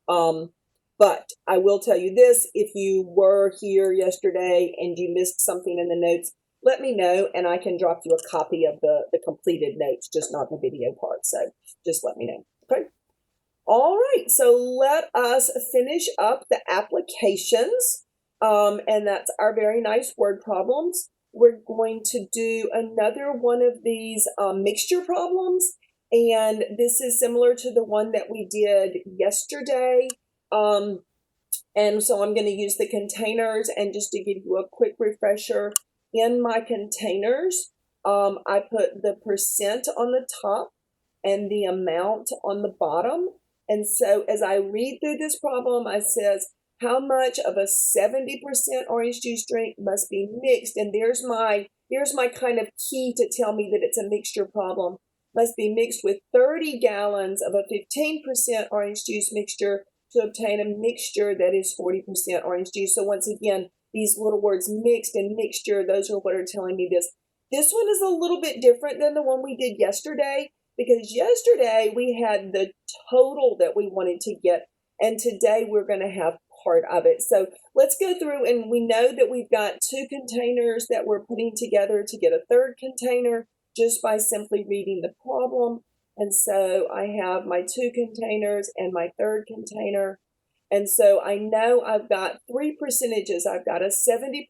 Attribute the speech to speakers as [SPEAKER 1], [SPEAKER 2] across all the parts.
[SPEAKER 1] But I will tell you this, if you were here yesterday and you missed something in the notes, let me know and I can drop you a copy of the completed notes, just not the video part. So just let me know. Okay. All right. So let us finish up the applications. And that's our very nice word problems. We're going to do another one of these mixture problems. And this is similar to the one that we did yesterday. And so I'm going to use the containers, and just to give you a quick refresher, in my containers, I put the percent on the top and the amount on the bottom. And so as I read through this problem, it says, how much of a 70% orange juice drink must be mixed? And there's my kind of key to tell me that it's a mixture problem. Must be mixed with 30 gallons of a 15% orange juice mixture to obtain a mixture that is 40% orange juice. So once again, these little words mixed and mixture, those are what are telling me this. This one is a little bit different than the one we did yesterday, because yesterday we had the total that we wanted to get, and today we're going to have part of it. So let's go through, and we know that we've got two containers that we're putting together to get a third container just by simply reading the problem. And so I have my two containers and my third container. And so I know I've got three percentages. I've got a 70%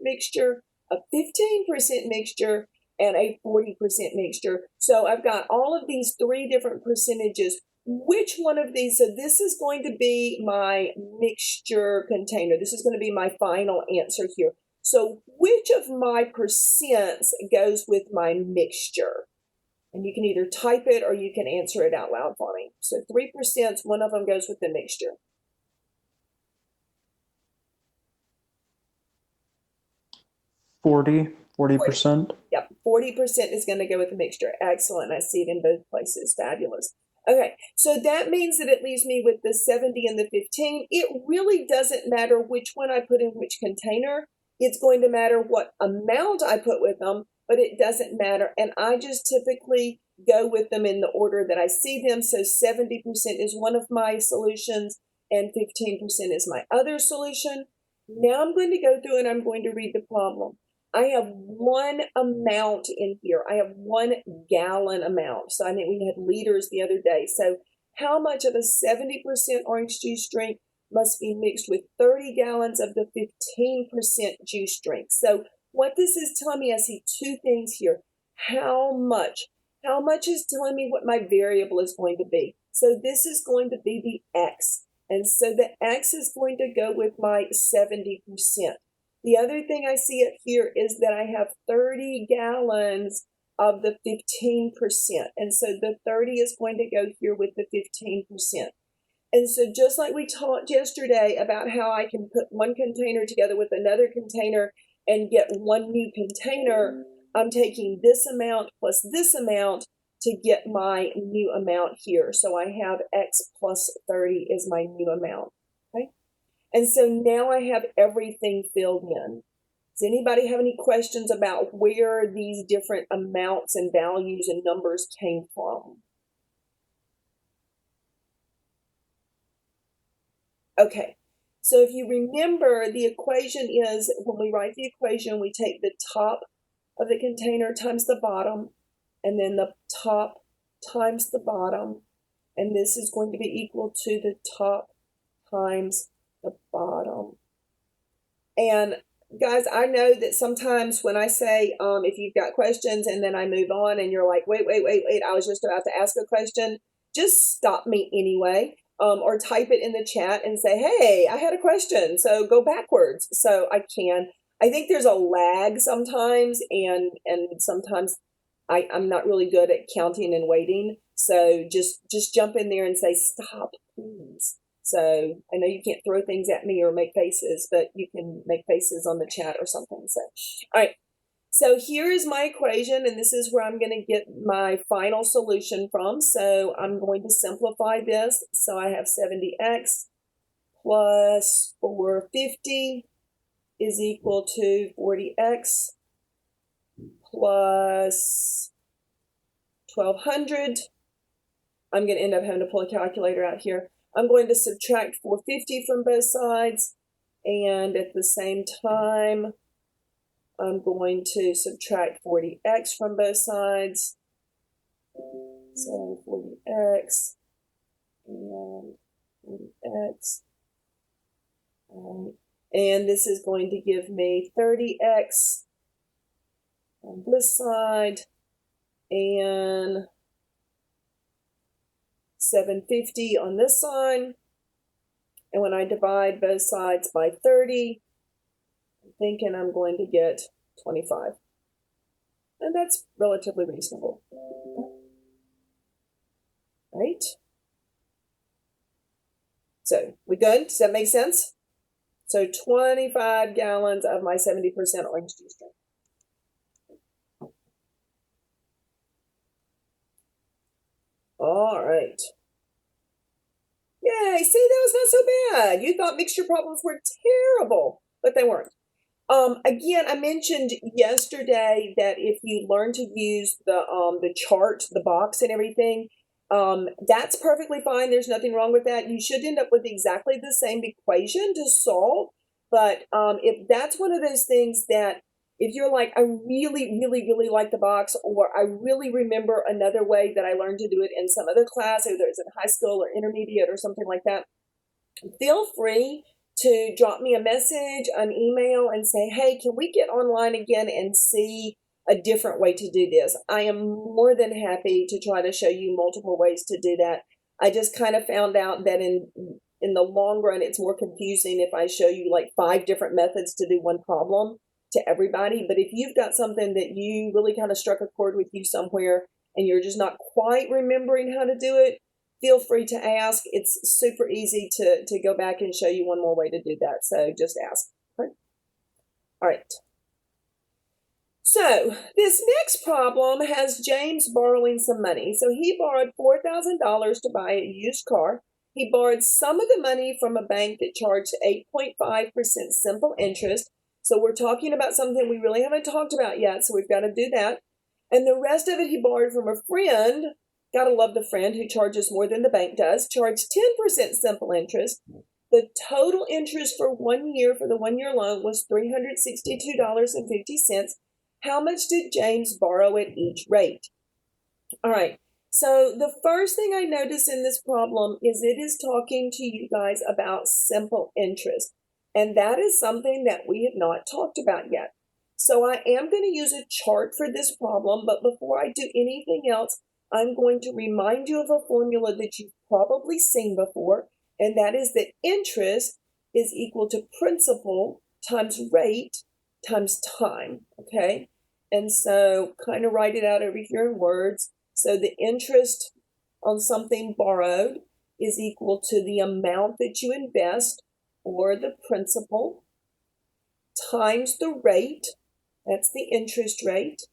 [SPEAKER 1] mixture, a 15% mixture, and a 40% mixture. So I've got all of these three different percentages. Which one of these? So this is going to be my mixture container. This is going to be my final answer here. So which of my percents goes with my mixture? And you can either type it or you can answer it out loud for me. So 3%, one of them goes with the mixture.
[SPEAKER 2] 40%.
[SPEAKER 1] Yep, 40% is going to go with the mixture. Excellent. I see it in both places. Fabulous. Okay, so that means that it leaves me with the 70 and the 15. It really doesn't matter which one I put in which container. It's going to matter what amount I put with them, but it doesn't matter. And I just typically go with them in the order that I see them. So 70% is one of my solutions and 15% is my other solution. Now I'm going to go through and I'm going to read the problem. I have one amount in here. I have 1 gallon amount. So I think we had liters the other day. So how much of a 70% orange juice drink must be mixed with 30 gallons of the 15% juice drink? So what this is telling me, I see two things here. How much? How much is telling me what my variable is going to be. So this is going to be the X. And so the X is going to go with my 70%. The other thing I see up here is that I have 30 gallons of the 15%. And so the 30 is going to go here with the 15%. And so just like we talked yesterday about how I can put one container together with another container and get one new container, I'm taking this amount plus this amount to get my new amount here. So I have X plus 30 is my new amount. Okay. And so now I have everything filled in. Does anybody have any questions about where these different amounts and values and numbers came from? Okay, so if you remember, the equation is, when we write the equation, we take the top of the container times the bottom, and then the top times the bottom, and this is going to be equal to the top times the bottom. And guys, I know that sometimes when I say, if you've got questions and then I move on and you're like, wait, I was just about to ask a question, just stop me anyway, or type it in the chat and say, hey, I had a question, so go backwards. So I can. I think there's a lag sometimes, and sometimes I'm not really good at counting and waiting. So just jump in there and say, stop, please. So I know you can't throw things at me or make faces, but you can make faces on the chat or something. So, all right. So here is my equation, and this is where I'm going to get my final solution from. So I'm going to simplify this. So I have 70x plus 450 is equal to 40x plus 1200. I'm going to end up having to pull a calculator out here. I'm going to subtract 450 from both sides, and at the same time, I'm going to subtract 40x from both sides. So 40x and 40x. And this is going to give me 30x on this side and 750 on this side. And when I divide both sides by 30, I'm thinking I'm going to get 25. And that's relatively reasonable. Right? So, we good? Does that make sense? So 25 gallons of my 70% orange juice drink. All right. Yay, see, that was not so bad. You thought mixture problems were terrible, but they weren't. Again, I mentioned yesterday that if you learn to use the chart, the box and everything, that's perfectly fine. There's nothing wrong with that. You should end up with exactly the same equation to solve. But if that's one of those things that if you're like, I really, really, really like the box, or I really remember another way that I learned to do it in some other class, whether it's in high school or intermediate or something like that, feel free to drop me a message, an email, and say, hey, can we get online again and see a different way to do this? I am more than happy to try to show you multiple ways to do that. I just kind of found out that in the long run, it's more confusing if I show you like 5 different methods to do one problem to everybody. But if you've got something that you really kind of struck a chord with you somewhere and you're just not quite remembering how to do it, feel free to ask. It's super easy to go back and show you one more way to do that. So just ask. Okay? All right. So this next problem has James borrowing some money. So he borrowed $4,000 to buy a used car. He borrowed some of the money from a bank that charged 8.5% simple interest. So we're talking about something we really haven't talked about yet, so we've got to do that. And the rest of it he borrowed from a friend. Gotta love the friend who charges more than the bank does. Charged 10% simple interest. The total interest for 1 year for the 1 year loan was $362.50. How much did James borrow at each rate? All right. So the first thing I notice in this problem is it is talking to you guys about simple interest. And that is something that we have not talked about yet. So I am going to use a chart for this problem, but before I do anything else, I'm going to remind you of a formula that you've probably seen before, and that is that interest is equal to principal times rate times time, okay? And so kind of write it out over here in words. So the interest on something borrowed is equal to the amount that you invest, or the principal, times the rate, that's the interest rate,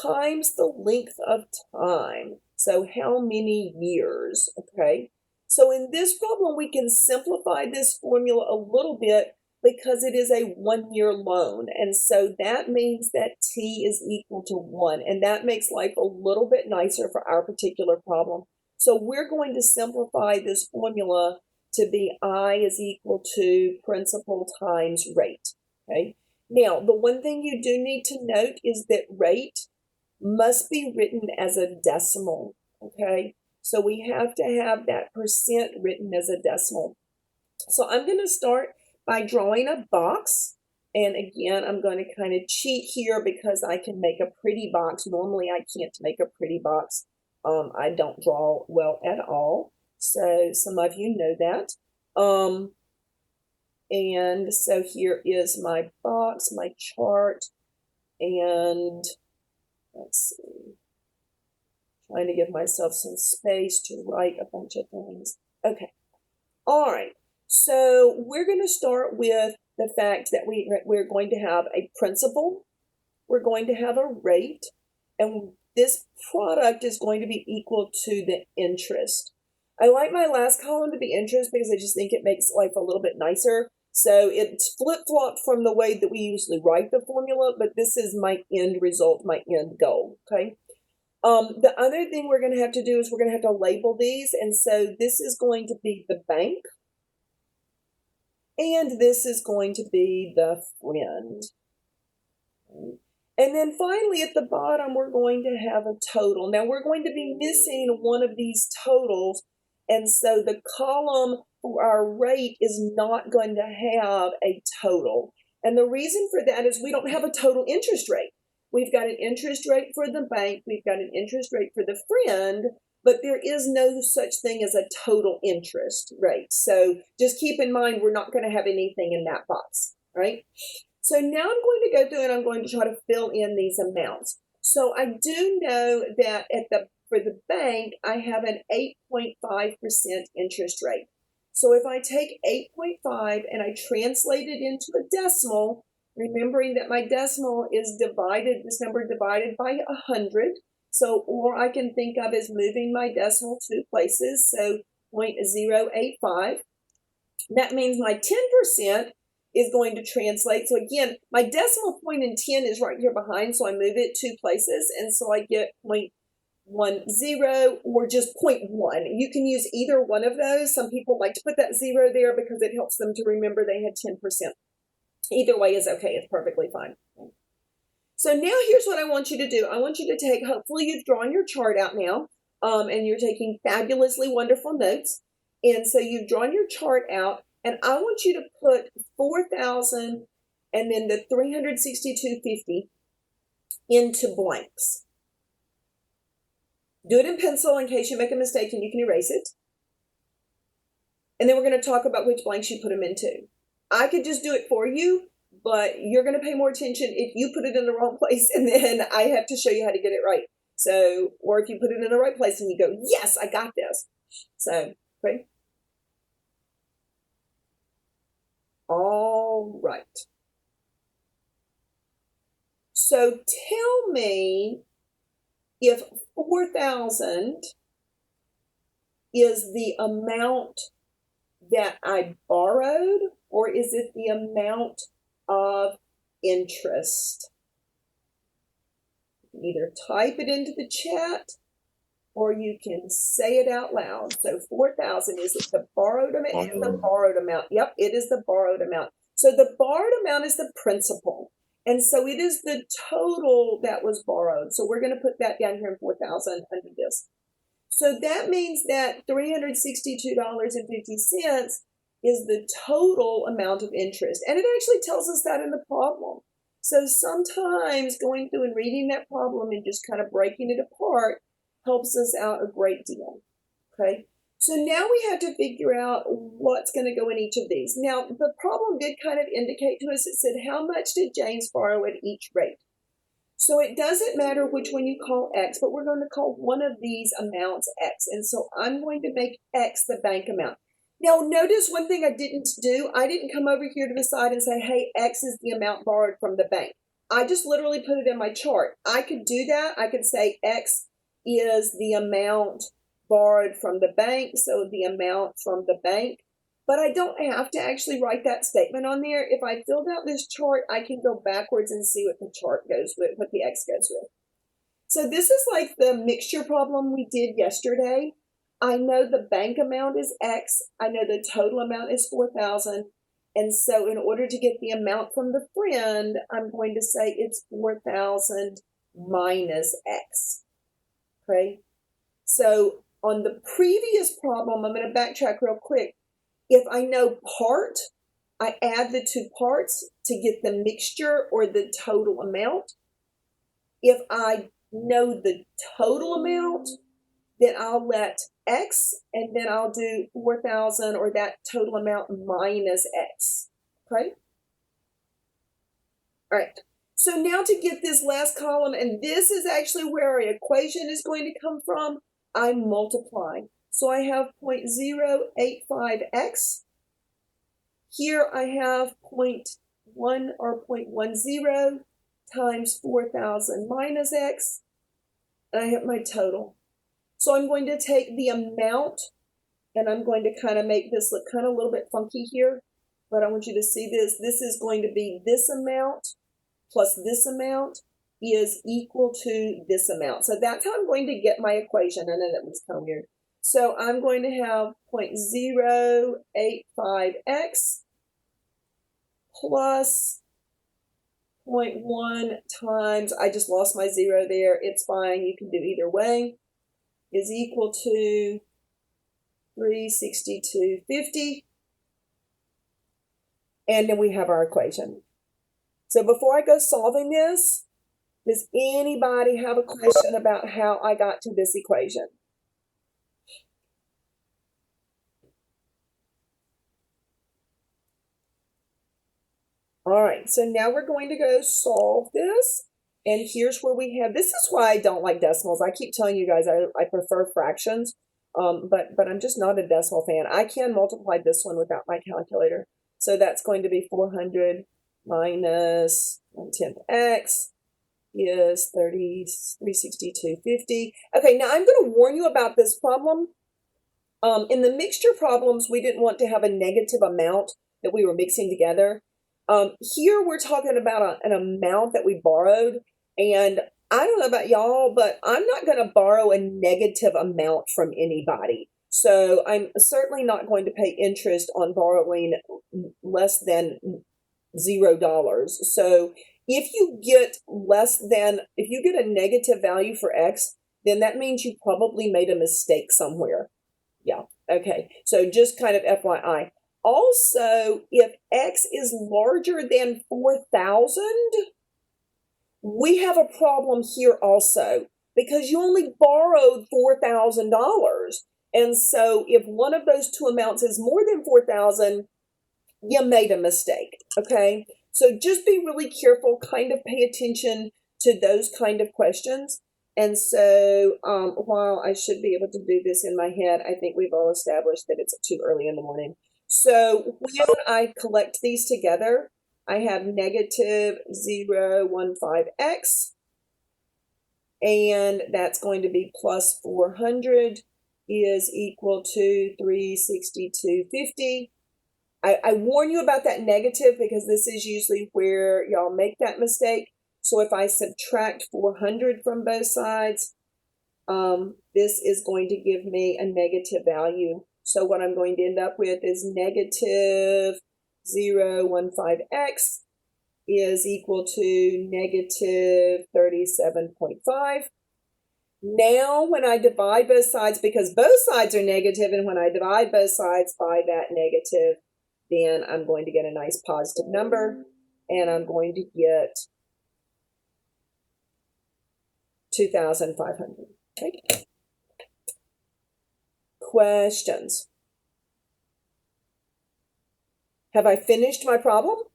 [SPEAKER 1] times the length of time. So how many years, okay? So in this problem, we can simplify this formula a little bit because it is a 1 year loan. And so that means that T is equal to 1. And that makes life a little bit nicer for our particular problem. So we're going to simplify this formula to be I is equal to principal times rate, okay? Now, the one thing you do need to note is that rate must be written as a decimal, okay? So we have to have that percent written as a decimal. So I'm going to start by drawing a box. And again, I'm going to kind of cheat here because I can make a pretty box. Normally, I can't make a pretty box. I don't draw well at all. So some of you know that. And so here is my box, my chart, and let's see, trying to give myself some space to write a bunch of things. Okay. All right. So we're going to start with the fact that we're going to have a principal, we're going to have a rate, and this product is going to be equal to the interest. I like my last column to be interest because I just think it makes life a little bit nicer. So it's flip-flopped from the way that we usually write the formula, but this is my end result, my end goal, okay? The other thing we're going to have to do is we're going to have to label these. And so this is going to be the bank. And this is going to be the friend. And then finally at the bottom, we're going to have a total. Now we're going to be missing one of these totals. And so the column for our rate is not going to have a total. And the reason for that is we don't have a total interest rate. We've got an interest rate for the bank. We've got an interest rate for the friend, but there is no such thing as a total interest rate. So just keep in mind, we're not going to have anything in that box, right? So now I'm going to go through and I'm going to try to fill in these amounts. So I do know that for the bank, I have an 8.5% interest rate. So if I take 8.5 and I translate it into a decimal, remembering that my decimal is this number divided by 100. So, or I can think of as moving my decimal 2 places. So 0.085. That means my 10% is going to translate. So again, my decimal point in 10 is right here behind. So I move it 2 places. And so I get 0.10 or just 0.1. You can use either one of those. Some people like to put that 0 there because it helps them to remember they had 10%. Either way is okay. It's perfectly fine. So now here's what I want you to do. I want you to take, hopefully you've drawn your chart out now, and you're taking fabulously wonderful notes. And so you've drawn your chart out, and I want you to put 4,000 and then the 362.50 into blanks. Do it in pencil in case you make a mistake and you can erase it. And then we're going to talk about which blanks you put them into. I could just do it for you, but you're going to pay more attention if you put it in the wrong place and then I have to show you how to get it right. So, or if you put it in the right place and you go, yes, I got this. So, okay. All right. So tell me if 4,000 is the amount that I borrowed, or is it the amount of interest? You can either type it into the chat or you can say it out loud. So 4,000, is it the borrowed amount? It's the borrowed amount. Yep, it is the borrowed amount. So the borrowed amount is the principal. And so it is the total that was borrowed. So we're going to put that down here in 4,000 under this. So that means that $362.50 is the total amount of interest. And it actually tells us that in the problem. So sometimes going through and reading that problem and just kind of breaking it apart helps us out a great deal. Okay. So now we have to figure out what's going to go in each of these. Now, the problem did kind of indicate to us, it said, how much did James borrow at each rate? So it doesn't matter which one you call X, but we're going to call one of these amounts X. And so I'm going to make X the bank amount. Now, notice one thing I didn't do. I didn't come over here to the side and say, hey, X is the amount borrowed from the bank. I just literally put it in my chart. I could do that. I could say X is the amount borrowed from the bank, so the amount from the bank. But I don't have to actually write that statement on there. If I filled out this chart, I can go backwards and see what the chart goes with, what the X goes with. So this is like the mixture problem we did yesterday. I know the bank amount is X. I know the total amount is 4,000. And so in order to get the amount from the friend, I'm going to say it's 4,000 minus X. Okay? So on the previous problem, I'm going to backtrack real quick. If I know part, I add the two parts to get the mixture or the total amount. If I know the total amount, then I'll let X, and then I'll do 4,000 or that total amount minus X. Okay? All right. So now to get this last column, and this is actually where our equation is going to come from, I multiply. So I have 0.085x. Here I have 0.1 or 0.10 times 4,000 minus x. And I have my total. So I'm going to take the amount, and I'm going to kind of make this look kind of a little bit funky here. But I want you to see this. This is going to be this amount plus this amount. is equal to this amount. So that's how I'm going to get my equation. I know that was kind of weird. So I'm going to have 0.085x plus 0.1 times, I just lost my zero there, it's fine, you can do either way, is equal to 362.50. And then we have our equation. So before I go solving this, does anybody have a question about how I got to this equation? All right, so now we're going to go solve this. And here's where we have, this is why I don't like decimals. I keep telling you guys I prefer fractions, but I'm just not a decimal fan. I can multiply this one without my calculator. So that's going to be 400 minus 1/10 x is 362.50. Okay, now I'm going to warn you about this problem. In the mixture problems, we didn't want to have a negative amount that we were mixing together. Here we're talking about an amount that we borrowed, and I don't know about y'all, but I'm not going to borrow a negative amount from anybody. So I'm certainly not going to pay interest on borrowing less than $0. So if you get a negative value for x, then that means you probably made a mistake somewhere. Yeah, okay. So just kind of FYI. Also, if x is larger than 4,000, we have a problem here also, because you only borrowed $4,000. And so if one of those two amounts is more than 4,000, you made a mistake, okay? So just be really careful, kind of pay attention to those kind of questions. And so while I should be able to do this in my head, I think we've all established that it's too early in the morning. So when I collect these together, I have negative 0.15x, and that's going to be plus 400 is equal to 362.50. I warn you about that negative because this is usually where y'all make that mistake. So if I subtract 400 from both sides, this is going to give me a negative value. So what I'm going to end up with is negative 0.15x is equal to negative 37.5. Now when I divide both sides, because both sides are negative, and when I divide both sides by that negative, then I'm going to get a nice positive number, and I'm going to get 2,500. Okay. Questions? Have I finished my problem?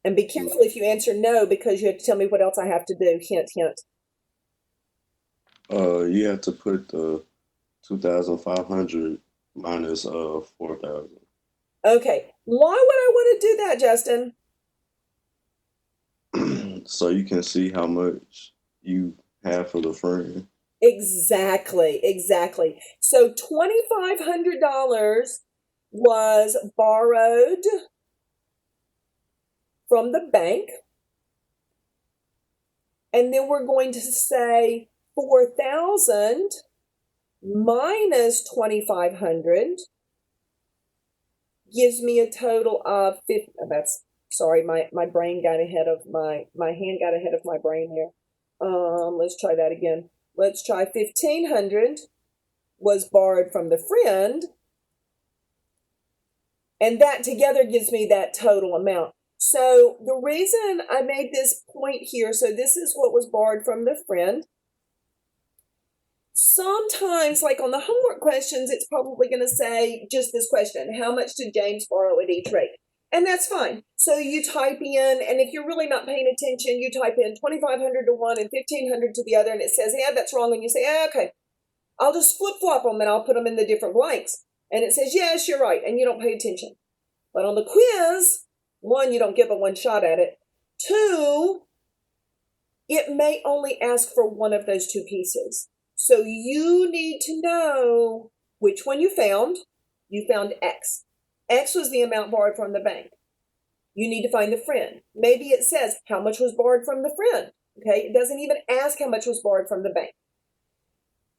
[SPEAKER 1] And be careful if you answer no, because you have to tell me what else I have to do. Hint, hint.
[SPEAKER 2] You have to put the 2,500 minus 4,000.
[SPEAKER 1] Okay. Why would I want to do that, Justin?
[SPEAKER 2] So you can see how much you have for the friend.
[SPEAKER 1] Exactly, exactly. So $2,500 was borrowed from the bank. And then we're going to say 4,000 minus 2,500 gives me a total of 50. Sorry, my brain got ahead of my hand got ahead of my brain here. Let's try that again. Let's try 1,500 was borrowed from the friend, and that together gives me that total amount. So the reason I made this point here, so this is what was borrowed from the friend. Sometimes, like on the homework questions, it's probably going to say just this question: how much did James borrow at each rate? And that's fine. So you type in, and if you're really not paying attention, you type in 2,500 to one and 1,500 to the other, and it says, yeah, that's wrong. And you say, yeah, okay, I'll just flip-flop them and I'll put them in the different blanks. And it says, yes, you're right, and you don't pay attention. But on the quiz, one, you don't get but one shot at it. Two, it may only ask for one of those two pieces. So you need to know which one you found. You found X. X was the amount borrowed from the bank. You need to find the friend. Maybe it says how much was borrowed from the friend. Okay, it doesn't even ask how much was borrowed from the bank.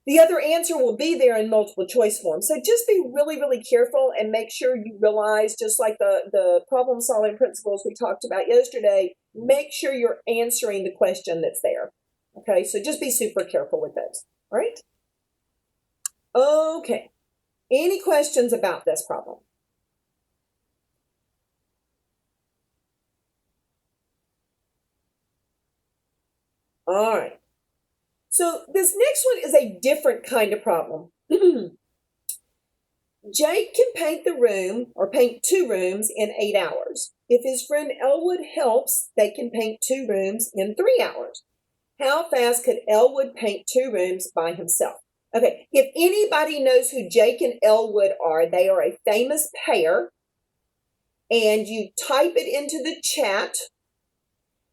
[SPEAKER 1] The other answer will be there in multiple choice form. So just be really, really careful and make sure you realize, just like the problem solving principles we talked about yesterday, make sure you're answering the question that's there. Okay, so just be super careful with those. All right? Okay. Any questions about this problem? All right. So this next one is a different kind of problem. Jake can paint the room or paint 2 rooms in 8 hours. If his friend Elwood helps, they can paint 2 rooms in 3 hours. How fast could Elwood paint 2 rooms by himself? Okay, if anybody knows who Jake and Elwood are, they are a famous pair, and you type it into the chat,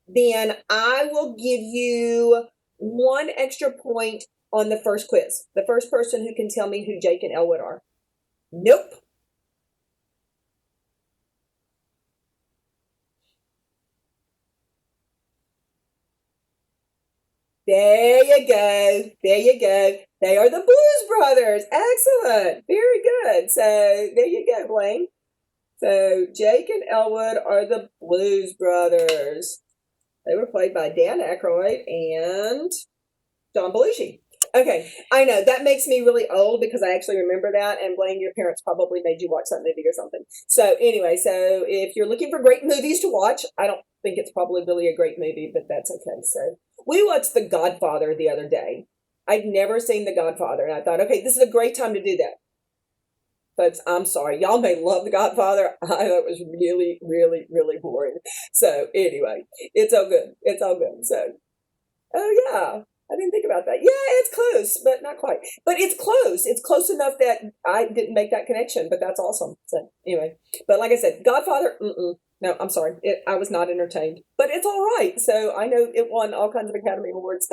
[SPEAKER 1] then I will give you 1 extra point on the first quiz. The first person who can tell me who Jake and Elwood are. Nope. There you go. There you go. They are the Blues Brothers. Excellent. Very good. So there you go, Blaine. So Jake and Elwood are the Blues Brothers. They were played by Dan Aykroyd and John Belushi. Okay, I know that makes me really old because I actually remember that, and Blaine, your parents probably made you watch that movie or something. So anyway, so if you're looking for great movies to watch, I don't think it's probably really a great movie, but that's okay. So we watched The Godfather the other day. I'd never seen The Godfather, and I thought, okay, this is a great time to do that. Folks, I'm sorry. Y'all may love The Godfather. I thought it was really, really, really boring. So anyway, it's all good. It's all good. So, oh yeah. I didn't think about that. Yeah, it's close, but not quite. But it's close. It's close enough that I didn't make that connection, but that's awesome. So anyway, but like I said, Godfather, no, I'm sorry. I was not entertained, but it's all right. So I know it won all kinds of Academy Awards.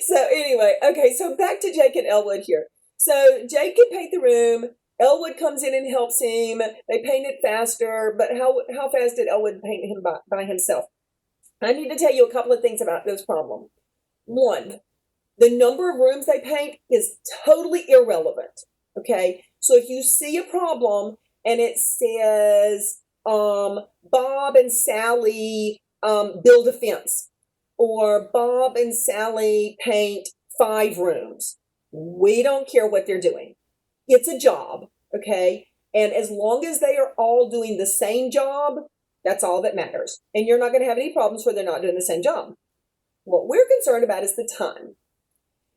[SPEAKER 1] So anyway, okay, so back to Jake and Elwood here. So Jake can paint the room. Elwood comes in and helps him. They paint it faster, but how fast did Elwood paint him by himself? I need to tell you a couple of things about this problem. 1, the number of rooms they paint is totally irrelevant. Okay, so if you see a problem and it says Bob and Sally build a fence, or Bob and Sally paint 5 rooms, we don't care what they're doing. It's a job, okay? And as long as they are all doing the same job, that's all that matters. And you're not going to have any problems where they're not doing the same job. What we're concerned about is the time.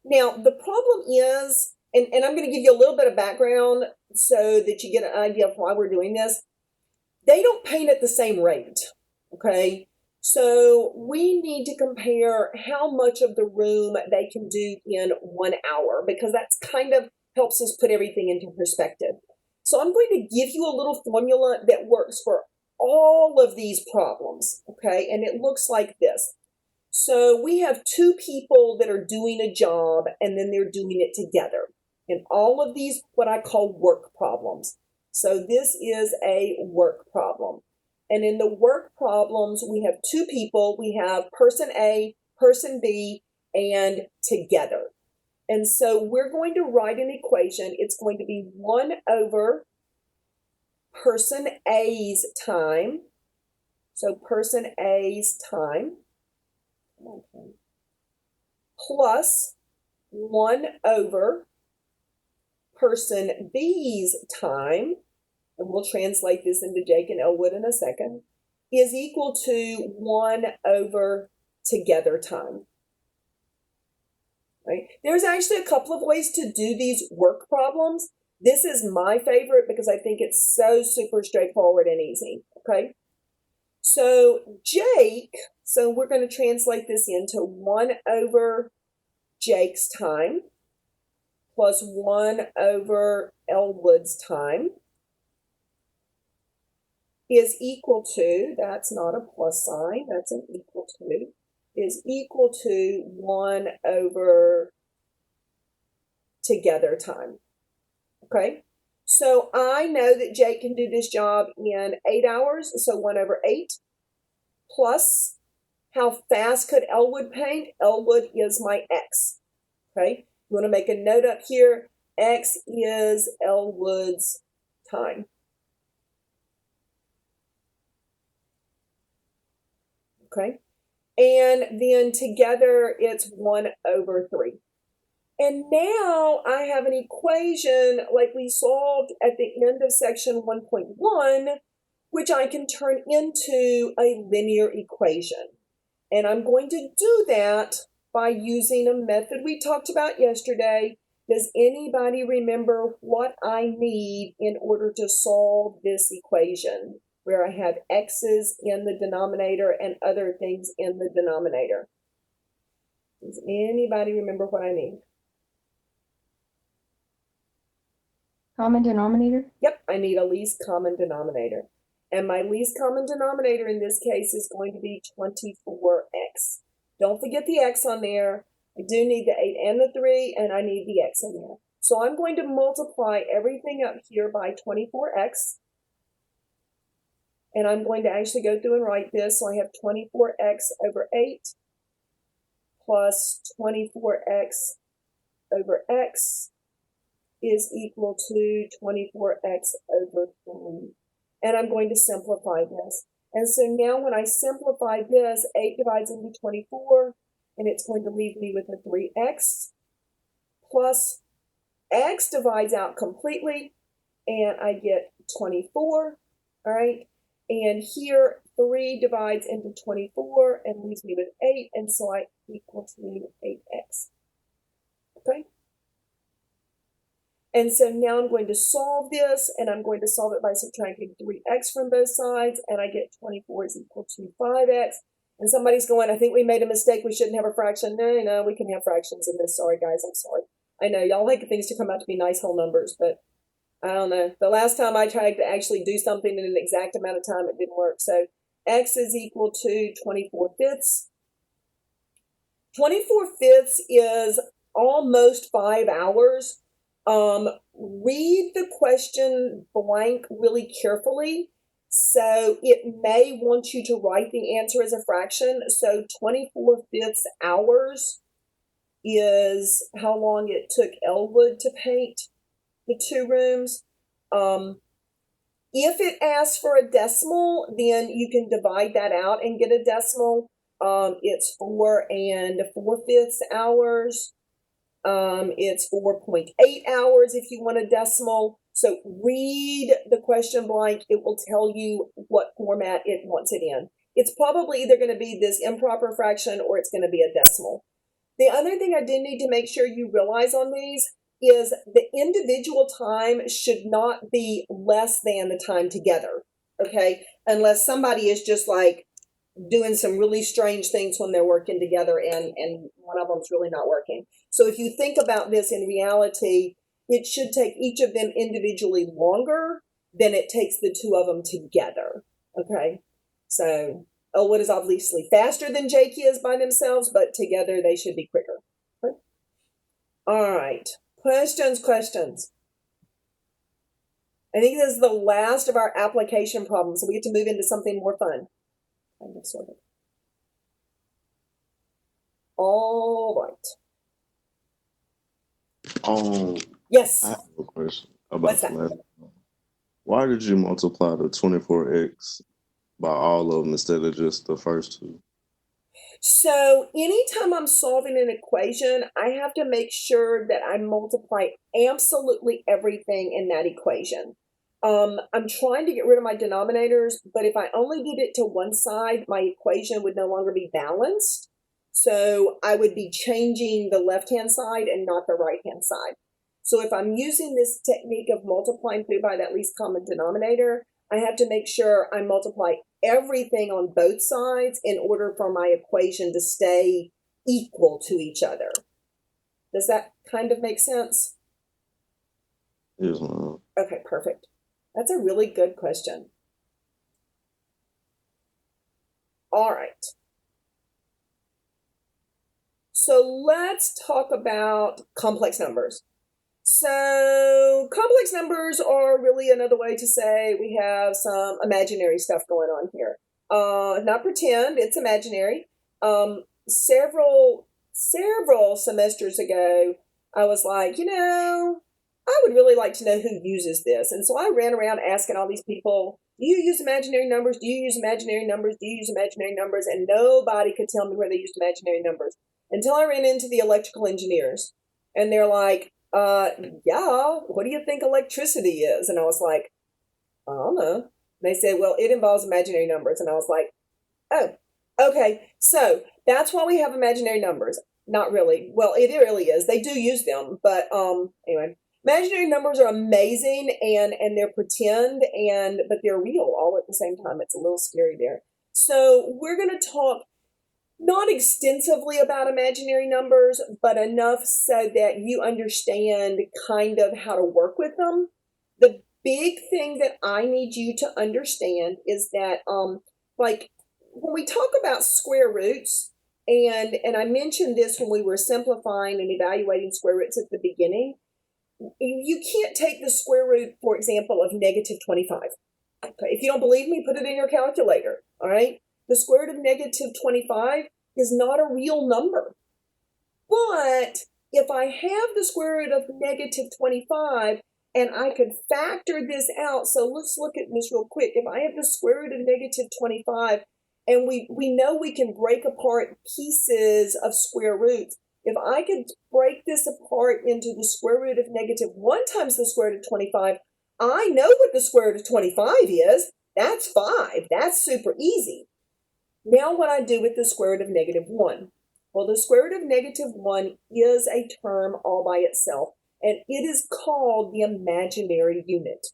[SPEAKER 1] Now, the problem is, and I'm going to give you a little bit of background so that you get an idea of why we're doing this. They don't paint at the same rate, okay? So we need to compare how much of the room they can do in 1 hour, because that's kind of helps us put everything into perspective. So I'm going to give you a little formula that works for all of these problems, okay? And it looks like this. So we have 2 people that are doing a job, and then they're doing it together. And all of these, what I call work problems. So this is a work problem. And in the work problems, we have 2 people. We have person A, person B, and together. And so we're going to write an equation. It's going to be 1 over person A's time. So person A's time. Okay. Plus 1 over person B's time, and we'll translate this into Jake and Elwood in a second, is equal to 1 over together time. Right? There's actually a couple of ways to do these work problems. This is my favorite because I think it's so super straightforward and easy. Okay? So Jake, so we're going to translate this into 1 over Jake's time plus 1 over Elwood's time is equal to, that's not a plus sign, that's an equal to, is equal to 1 over together time. Okay? So I know that Jake can do this job in 8 hours, so 1/8, plus how fast could Elwood paint? Elwood is my X, okay? You want to make a note up here. X is Elwood's time. Okay? And then together it's 1/3. And now I have an equation like we solved at the end of section 1.1, which I can turn into a linear equation. And I'm going to do that by using a method we talked about yesterday. Does anybody remember what I need in order to solve this equation where I have x's in the denominator and other things in the denominator? Does anybody remember what I need?
[SPEAKER 3] Common denominator?
[SPEAKER 1] Yep, I need a least common denominator. And my least common denominator in this case is going to be 24x. Don't forget the x on there. I do need the 8 and the 3, and I need the x in there. So I'm going to multiply everything up here by 24x. And I'm going to actually go through and write this. So I have 24x over 8 plus 24x over x is equal to 24x over 3. And I'm going to simplify this. And so now when I simplify this, 8 divides into 24, and it's going to leave me with a 3x, plus x divides out completely, and I get 24, all right? And here, 3 divides into 24 and leaves me with 8, and so I equal to 8x, okay? And so now I'm going to solve this, and I'm going to solve it by subtracting 3x from both sides, and I get 24 is equal to 5x. And somebody's going, I think we made a mistake. We shouldn't have a fraction. No, we can have fractions in this. Sorry, guys, I'm sorry. I know, y'all like things to come out to be nice whole numbers, but I don't know. The last time I tried to actually do something in an exact amount of time, it didn't work. So x is equal to 24/5. 24/5 is almost 5 hours. Read the question blank really carefully. So it may want you to write the answer as a fraction. So 24/5 hours is how long it took Elwood to paint the 2 rooms. If it asks for a decimal, then you can divide that out and get a decimal. It's 4 4/5 hours. It's 4.8 hours if you want a decimal. So read the question blank. It will tell you what format it wants it in. It's probably either going to be this improper fraction or it's going to be a decimal. The other thing I do need to make sure you realize on these is the individual time should not be less than the time together, okay? Unless somebody is just like doing some really strange things when they're working together and one of them's really not working. So if you think about this in reality, it should take each of them individually longer than it takes the 2 of them together, okay? So Elwood is obviously faster than Jake is by themselves, but together they should be quicker. Okay? All right, questions. I think this is the last of our application problems, so we get to move into something more fun. Kind of, sort of. All right. Yes.
[SPEAKER 2] I have a question about
[SPEAKER 1] What's that?
[SPEAKER 2] last. Why did you multiply the 24x by all of them instead of just the first 2?
[SPEAKER 1] So anytime I'm solving an equation, I have to make sure that I multiply absolutely everything in that equation. I'm trying to get rid of my denominators, but if I only did it to one side, my equation would no longer be balanced. So I would be changing the left-hand side and not the right-hand side. So if I'm using this technique of multiplying through by that least common denominator, I have to make sure I multiply everything on both sides in order for my equation to stay equal to each other. Does that kind of make sense?
[SPEAKER 2] Yes, ma'am.
[SPEAKER 1] Okay, perfect. That's a really good question. All right. So let's talk about complex numbers. So complex numbers are really another way to say we have some imaginary stuff going on here. Not pretend, it's imaginary. Several semesters ago, I was like, I would really like to know who uses this. And so I ran around asking all these people, do you use imaginary numbers? Do you use imaginary numbers? Do you use imaginary numbers? And nobody could tell me where they used imaginary numbers until I ran into the electrical engineers. And they're like, yeah, what do you think electricity is? And I was like, I don't know. And they said, well, it involves imaginary numbers. And I was like, oh, okay. So that's why we have imaginary numbers. Not really. Well, it really is. They do use them. But anyway, imaginary numbers are amazing and they're pretend but they're real all at the same time. It's a little scary there. So we're going to talk not extensively about imaginary numbers, but enough so that you understand kind of how to work with them. The big thing that I need you to understand is that, like, when we talk about square roots, and I mentioned this when we were simplifying and evaluating square roots at the beginning, you can't take the square root, for example, of negative 25. Okay, if you don't believe me, put it in your calculator, all right? The square root of negative 25 is not a real number. But if I have the square root of negative 25 and I could factor this out, so let's look at this real quick. If I have the square root of negative 25 and we know we can break apart pieces of square roots, if I could break this apart into the square root of negative 1 times the square root of 25, I know what the square root of 25 is. That's 5. That's super easy. Now what I do with the square root of negative 1. Well, the square root of negative 1 is a term all by itself, and it is called the imaginary unit.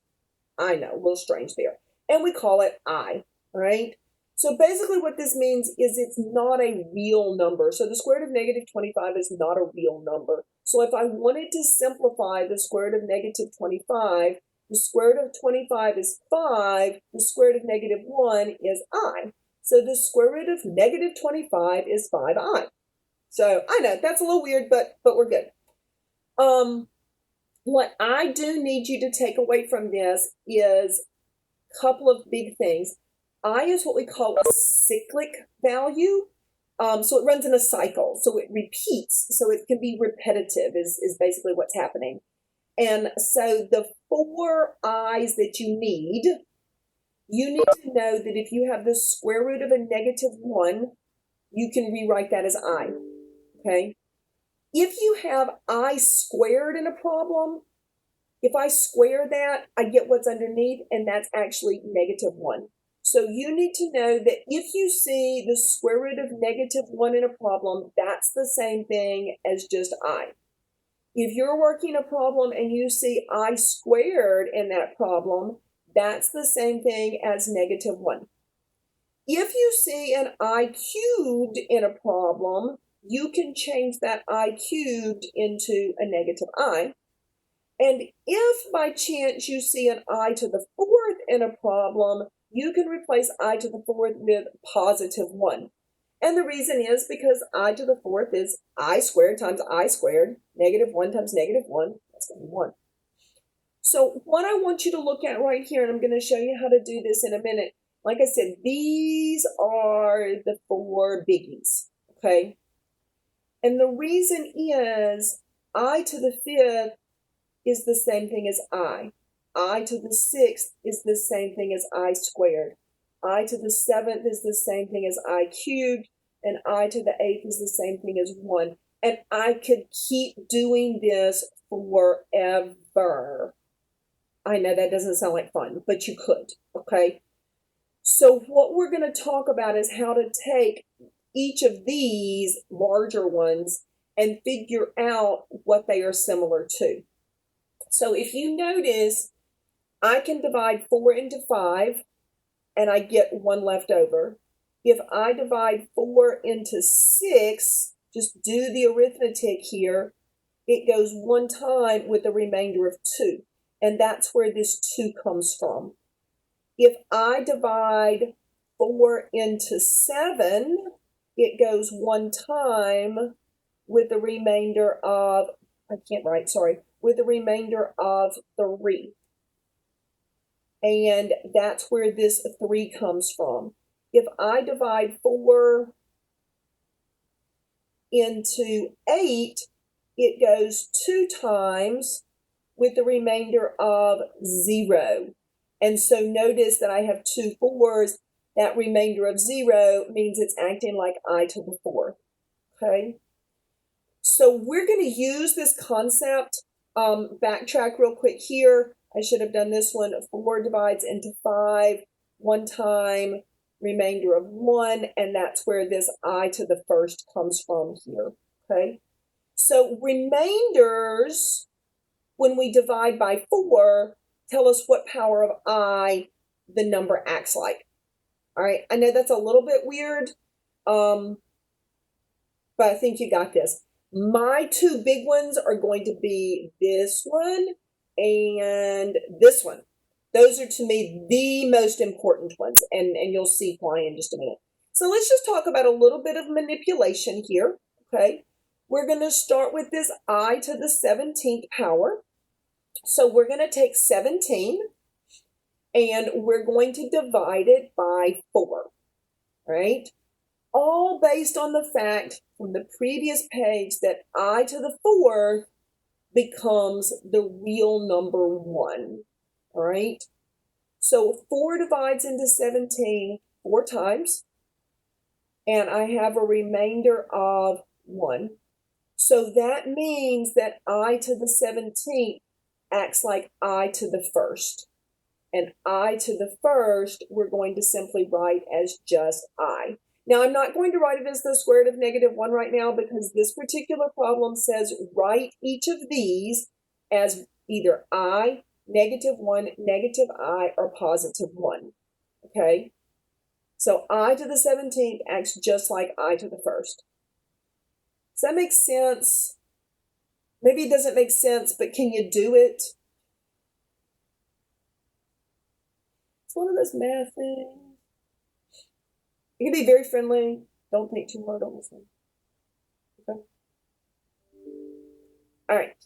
[SPEAKER 1] I know, a little strange there. And we call it I, right? So basically what this means is it's not a real number. So the square root of negative 25 is not a real number. So if I wanted to simplify the square root of negative 25, the square root of 25 is 5, the square root of negative 1 is I. So the square root of negative 25 is 5i. So I know that's a little weird, but we're good. What I do need you to take away from this is a couple of big things. I is what we call a cyclic value. So it runs in a cycle. So it repeats. So it can be repetitive is basically what's happening. And so the 4 i's that you need to know that if you have the square root of a negative 1, you can rewrite that as I, okay? If you have I squared in a problem, if I square that, I get what's underneath, and that's actually negative 1. So you need to know that if you see the square root of negative 1 in a problem, that's the same thing as just I. If you're working a problem and you see I squared in that problem, that's the same thing as negative 1. If you see an I cubed in a problem, you can change that I cubed into a negative I. And if by chance you see an I to the 4th in a problem, you can replace I to the 4th with positive 1. And the reason is because I to the 4th is I squared times I squared. Negative 1 times negative 1, that's going to be 1. So what I want you to look at right here, and I'm going to show you how to do this in a minute. Like I said, these are the 4 biggies, okay? And the reason is I to the 5th is the same thing as I. I to the 6th is the same thing as I squared. I to the 7th is the same thing as I cubed. And I to the 8th is the same thing as 1. And I could keep doing this forever. I know that doesn't sound like fun, but you could, okay? So what we're going to talk about is how to take each of these larger ones and figure out what they are similar to. So if you notice, I can divide 4 into 5, and I get 1 left over. If I divide 4 into 6, just do the arithmetic here, it goes 1 time with a remainder of 2. And that's where this 2 comes from. If I divide 4 into 7, it goes 1 time with a remainder of, with a remainder of 3. And that's where this 3 comes from. If I divide 4 into 8, it goes 2 times with the remainder of 0. And so notice that I have 2 4s. That remainder of 0 means it's acting like I to the 4th. Okay? So we're going to use this concept. Backtrack real quick here. I should have done this one. 4 divides into 5 one time, remainder of 1, and that's where this I to the first comes from here. Okay? So remainders, when we divide by 4, tell us what power of I the number acts like. All right, I know that's a little bit weird, but I think you got this. My 2 big ones are going to be this one and this one. Those are, to me, the most important ones, and you'll see why in just a minute. So let's just talk about a little bit of manipulation here, okay? We're going to start with this I to the 17th power. So we're going to take 17 and we're going to divide it by 4, right? All based on the fact from the previous page that I to the 4th becomes the real number 1, all right? So 4 divides into 17 4 times, and I have a remainder of 1. So that means that I to the 17th acts like I to the 1st. And I to the 1st, we're going to simply write as just I. Now, I'm not going to write it as the square root of -1 right now because this particular problem says write each of these as either I, -1, -I, or +1. Okay? So I to the 17th acts just like I to the 1st. Does that make sense? Maybe it doesn't make sense, but can you do it? It's one of those math things. You can be very friendly. Don't think too hard on this one. Okay? All right.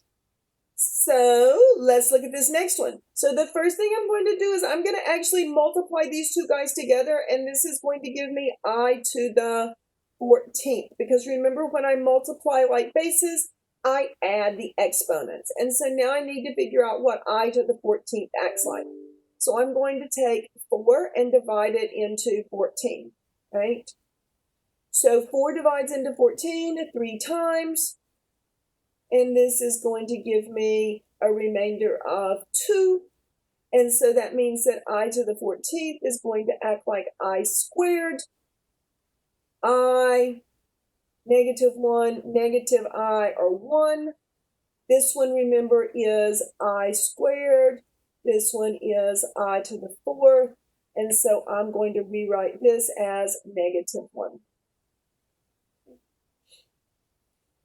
[SPEAKER 1] So let's look at this next one. So the first thing I'm going to do is I'm going to actually multiply these 2 guys together, and this is going to give me I to the 14th. Because remember, when I multiply like bases, I add the exponents. And so now I need to figure out what I to the 14th acts like. So I'm going to take 4 and divide it into 14, right? So 4 divides into 14 3 times. And this is going to give me a remainder of 2. And so that means that I to the 14th is going to act like I squared. I, -1, -I are 1. This one, remember, is I squared. This one is I to the 4th. And so I'm going to rewrite this as -1.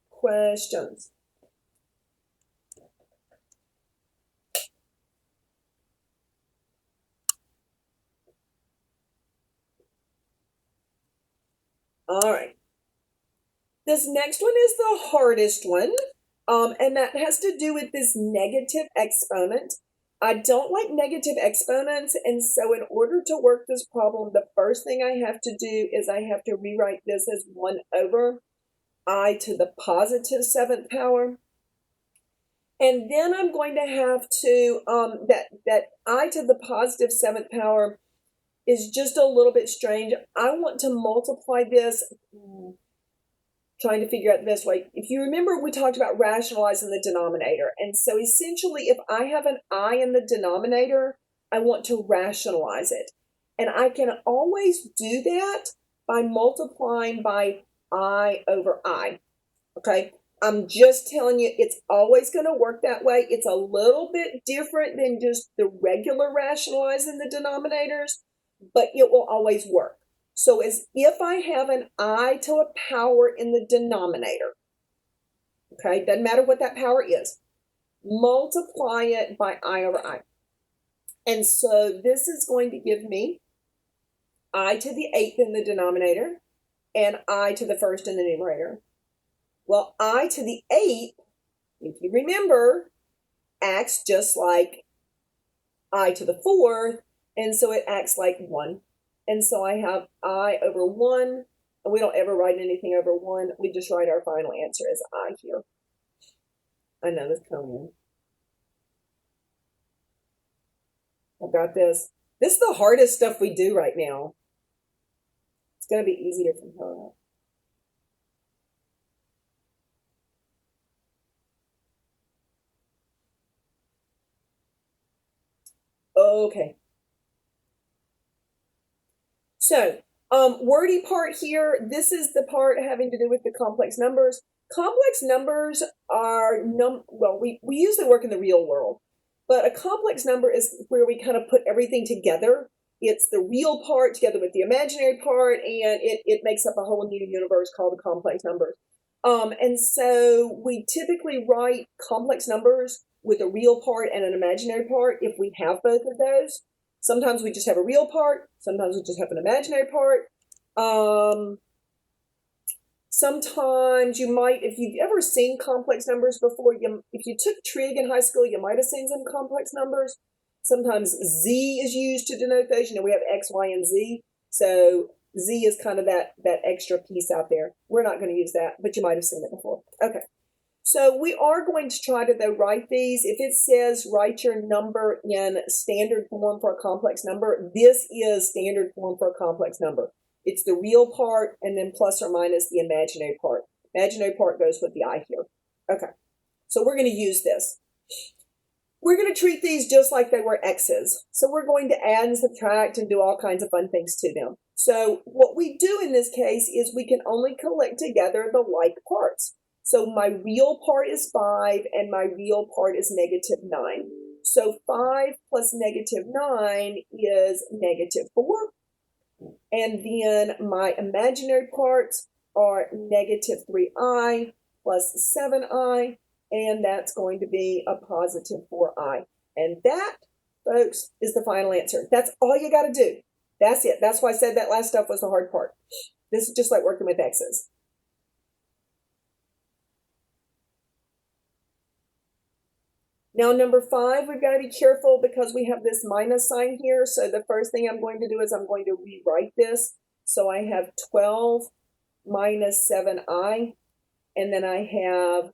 [SPEAKER 1] Questions? All right. This next one is the hardest one, and that has to do with this negative exponent. I don't like negative exponents, and so in order to work this problem, the first thing I have to do is I have to rewrite this as 1 over I to the positive 7th power. And then I'm going to have to, that I to the positive 7th power is just a little bit strange. I want to multiply this, trying to figure out the best way. If you remember, we talked about rationalizing the denominator. And so essentially, if I have an I in the denominator, I want to rationalize it. And I can always do that by multiplying by I over I. Okay? I'm just telling you, it's always going to work that way. It's a little bit different than just the regular rationalizing the denominators, but it will always work. So as if I have an I to a power in the denominator, okay, doesn't matter what that power is, multiply it by I over I. And so this is going to give me I to the 8th in the denominator and I to the 1st in the numerator. Well, I to the 8th, if you remember, acts just like I to the fourth, and so it acts like 1. And so I have I over 1, and we don't ever write anything over 1. We just write our final answer as I here. I know this coming. I've got this. This is the hardest stuff we do right now. It's going to be easier from here on out. Okay. So, wordy part here, this is the part having to do with the complex numbers. Complex numbers are, well, we usually work in the real world, but a complex number is where we kind of put everything together. It's the real part together with the imaginary part, and it makes up a whole new universe called the complex numbers. And so we typically write complex numbers with a real part and an imaginary part if we have both of those. Sometimes we just have a real part. Sometimes we just have an imaginary part. Sometimes you might, if you've ever seen complex numbers before, if you took trig in high school, you might have seen some complex numbers. Sometimes Z is used to denote those. We have X, Y, and Z. So Z is kind of that extra piece out there. We're not going to use that, but you might have seen it before. Okay. So we are going to try to, though, write these. If it says write your number in standard form for a complex number, this is standard form for a complex number. It's the real part and then plus or minus the imaginary part. Imaginary part goes with the I here. Okay, so we're going to use this. We're going to treat these just like they were X's. So we're going to add and subtract and do all kinds of fun things to them. So what we do in this case is we can only collect together the like parts. So my real part is 5 and my real part is -9. So 5 plus -9 is -4. And then my imaginary parts are -3i plus 7i, and that's going to be a +4i. And that, folks, is the final answer. That's all you got to do. That's it. That's why I said that last stuff was the hard part. This is just like working with X's. Now, number 5, we've got to be careful because we have this minus sign here. So the first thing I'm going to do is I'm going to rewrite this. So I have 12 minus 7i, and then I have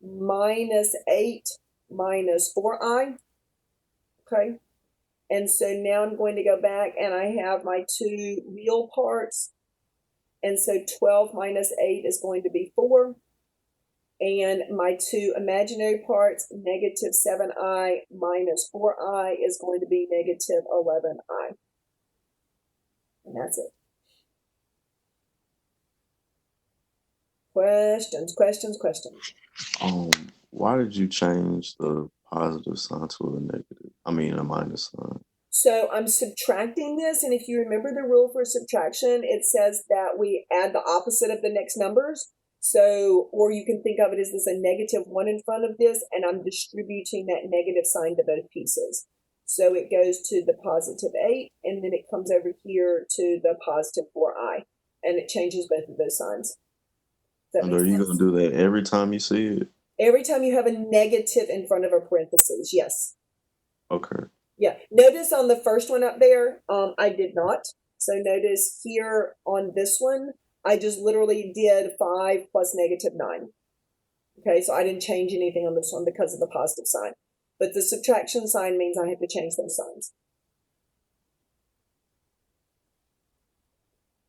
[SPEAKER 1] -8 minus 4i. Okay. And so now I'm going to go back and I have my 2 real parts. And so 12 minus 8 is going to be 4. And my 2 imaginary parts, -7i minus 4i, is going to be -11i. And that's it. Questions, questions, questions.
[SPEAKER 2] Why did you change the positive sign to a negative? I mean, a minus sign.
[SPEAKER 1] So I'm subtracting this, and if you remember the rule for subtraction, it says that we add the opposite of the next numbers. So, or you can think of it as there's a -1 in front of this, and I'm distributing that negative sign to both pieces. So it goes to the +8, and then it comes over here to the +4i, and it changes both of those signs.
[SPEAKER 2] And are you going to do that every time you see it?
[SPEAKER 1] Every time you have a negative in front of a parentheses, yes.
[SPEAKER 2] Okay.
[SPEAKER 1] Yeah. Notice on the first one up there, I did not. So notice here on this one, I just literally did 5 plus -9. Okay, so I didn't change anything on this one because of the positive sign. But the subtraction sign means I have to change those signs.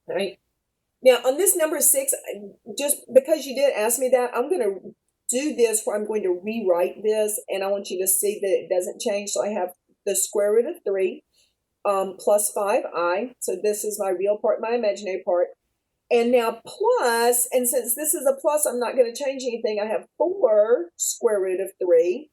[SPEAKER 1] All right. Now, on this number 6, just because you did ask me that, I'm going to do this where I'm going to rewrite this, and I want you to see that it doesn't change. So I have the square root of 3 plus 5i. So this is my real part, my imaginary part. And now plus, and since this is a plus, I'm not going to change anything. I have 4 square root of 3.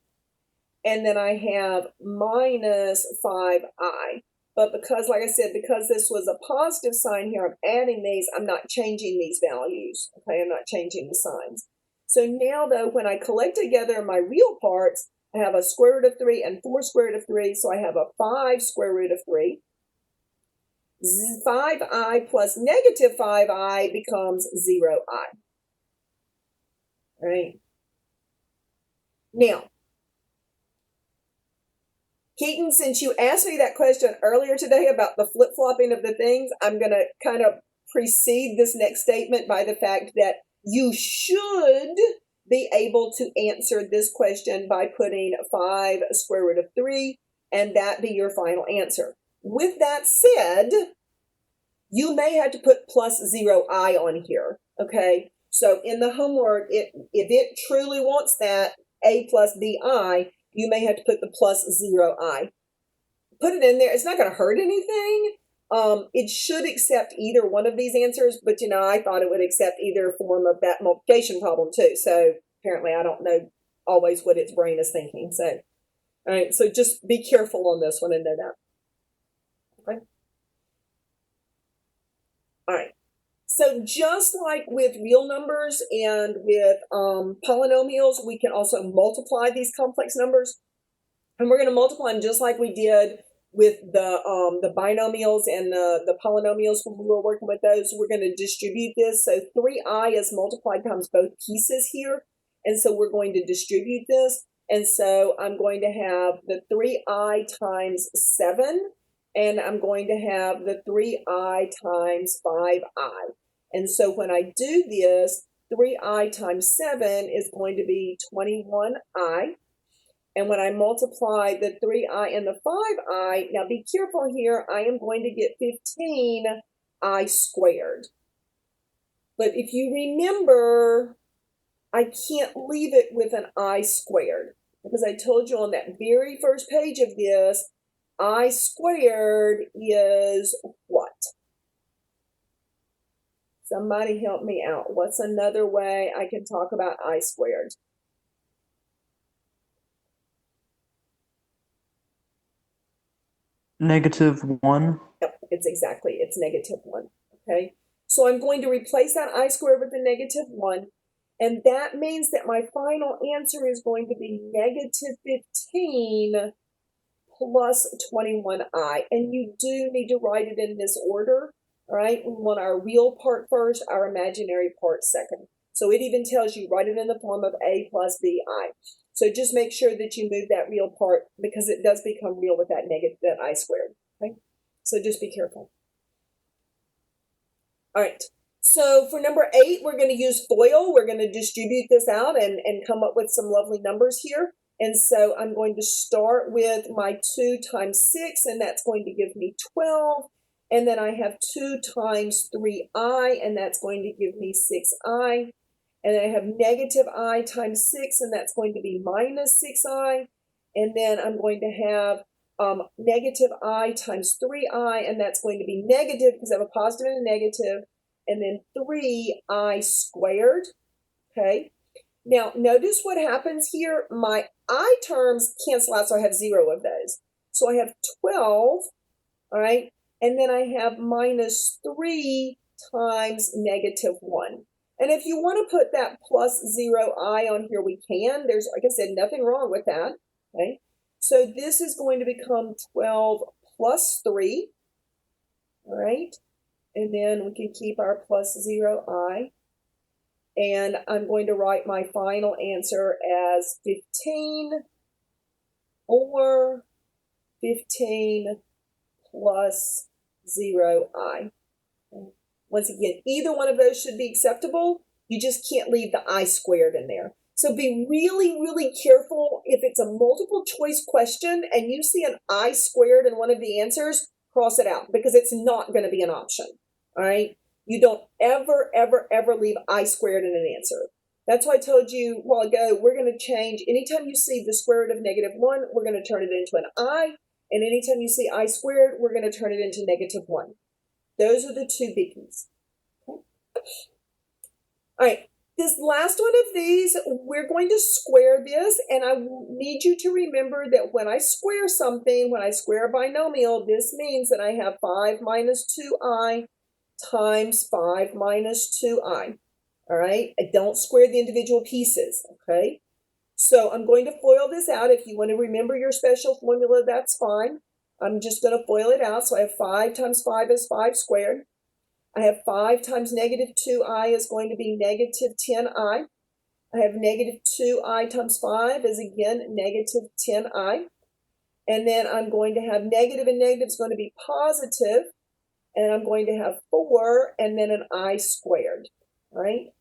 [SPEAKER 1] And then I have minus 5i. But because, like I said, because this was a positive sign here, I'm adding these. I'm not changing these values. Okay, I'm not changing the signs. So now, though, when I collect together my real parts, I have a square root of 3 and 4 square root of 3. So I have a 5 square root of 3. 5i plus -5i becomes 0i. All right. Now, Keaton, since you asked me that question earlier today about the flip-flopping of the things, I'm going to kind of precede this next statement by the fact that you should be able to answer this question by putting 5 square root of 3, and that be your final answer. With that said, you may have to put plus 0i on here, okay? So in the homework, if it truly wants that a plus bi, you may have to put the plus 0i. Put it in there. It's not going to hurt anything. It should accept either one of these answers, but I thought it would accept either form of that multiplication problem too. So apparently I don't know always what its brain is thinking. So, all right, so just be careful on this one and know that. Okay. All right. So just like with real numbers and with polynomials, we can also multiply these complex numbers. And we're going to multiply them just like we did with the binomials and the polynomials when we were working with those. We're going to distribute this. So 3i is multiplied times both pieces here. And so we're going to distribute this. And so I'm going to have the 3i times 7. And I'm going to have the 3i times 5i. And so when I do this, 3i times 7 is going to be 21i. And when I multiply the 3i and the 5i, now be careful here, I am going to get 15i squared. But if you remember, I can't leave it with an I squared, because I told you on that very first page of this, I squared is what? Somebody help me out. What's another way I can talk about I squared?
[SPEAKER 4] -1.
[SPEAKER 1] Yep, it's -1, okay? So I'm going to replace that I squared with the -1, and that means that my final answer is going to be -15 plus 21i, and you do need to write it in this order, all right? We want our real part first, our imaginary part second. So it even tells you write it in the form of a plus bi. So just make sure that you move that real part, because it does become real with that that I squared, okay? So just be careful. All right, so for number 8, we're going to use FOIL. We're going to distribute this out and come up with some lovely numbers here. And so I'm going to start with my 2 times 6, and that's going to give me 12. And then I have 2 times 3i, and that's going to give me 6i. And then I have -i times 6, and that's going to be -6i. And then I'm going to have -i times 3i, and that's going to be negative because I have a positive and a negative. And then 3i squared, okay? Now, notice what happens here. My I terms cancel out, so I have 0 of those. So I have 12, all right? And then I have -3 times -1. And if you want to put that plus 0i on here, we can. There's, like I said, nothing wrong with that, okay? So this is going to become 12 plus 3, all right? And then we can keep our plus 0i. And I'm going to write my final answer as 15 or 15 plus 0i. Once again, either one of those should be acceptable. You just can't leave the I squared in there. So be really, really careful. If it's a multiple choice question and you see an I squared in one of the answers, cross it out, because it's not going to be an option. All right? You don't ever, ever, ever leave I squared in an answer. That's why I told you a while ago, we're going to change, anytime you see the square root of -1, we're going to turn it into an I. And anytime you see I squared, we're going to turn it into -1. Those are the two biggies. Okay. All right, this last one of these, we're going to square this, and I need you to remember that when I square something, when I square a binomial, this means that I have 5 minus 2i times 5 minus 2i. All right, I don't square the individual pieces, okay? So I'm going to FOIL this out. If you want to remember your special formula, that's fine. I'm just going to FOIL it out. So I have 5 times 5 is 5 squared. I have 5 times -2i is going to be -10i. I have -2i times 5 is again -10i. And then I'm going to have negative, and negative is going to be positive, and I'm going to have 4 and then an I squared, right?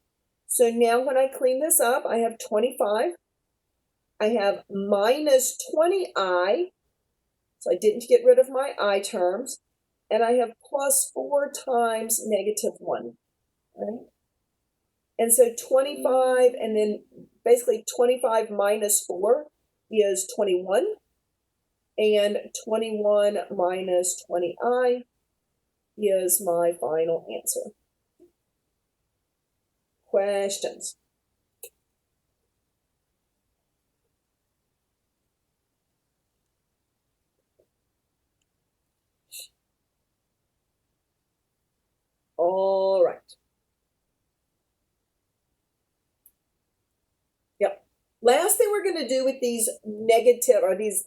[SPEAKER 1] So now when I clean this up, I have 25. I have minus 20I, so I didn't get rid of my I terms, and I have plus 4 times negative 1, right? And so 25, and then basically 25 minus 4 is 21, and 21 minus 20I is my final answer. Questions? All right. Yep. Last thing we're going to do with these negative, or these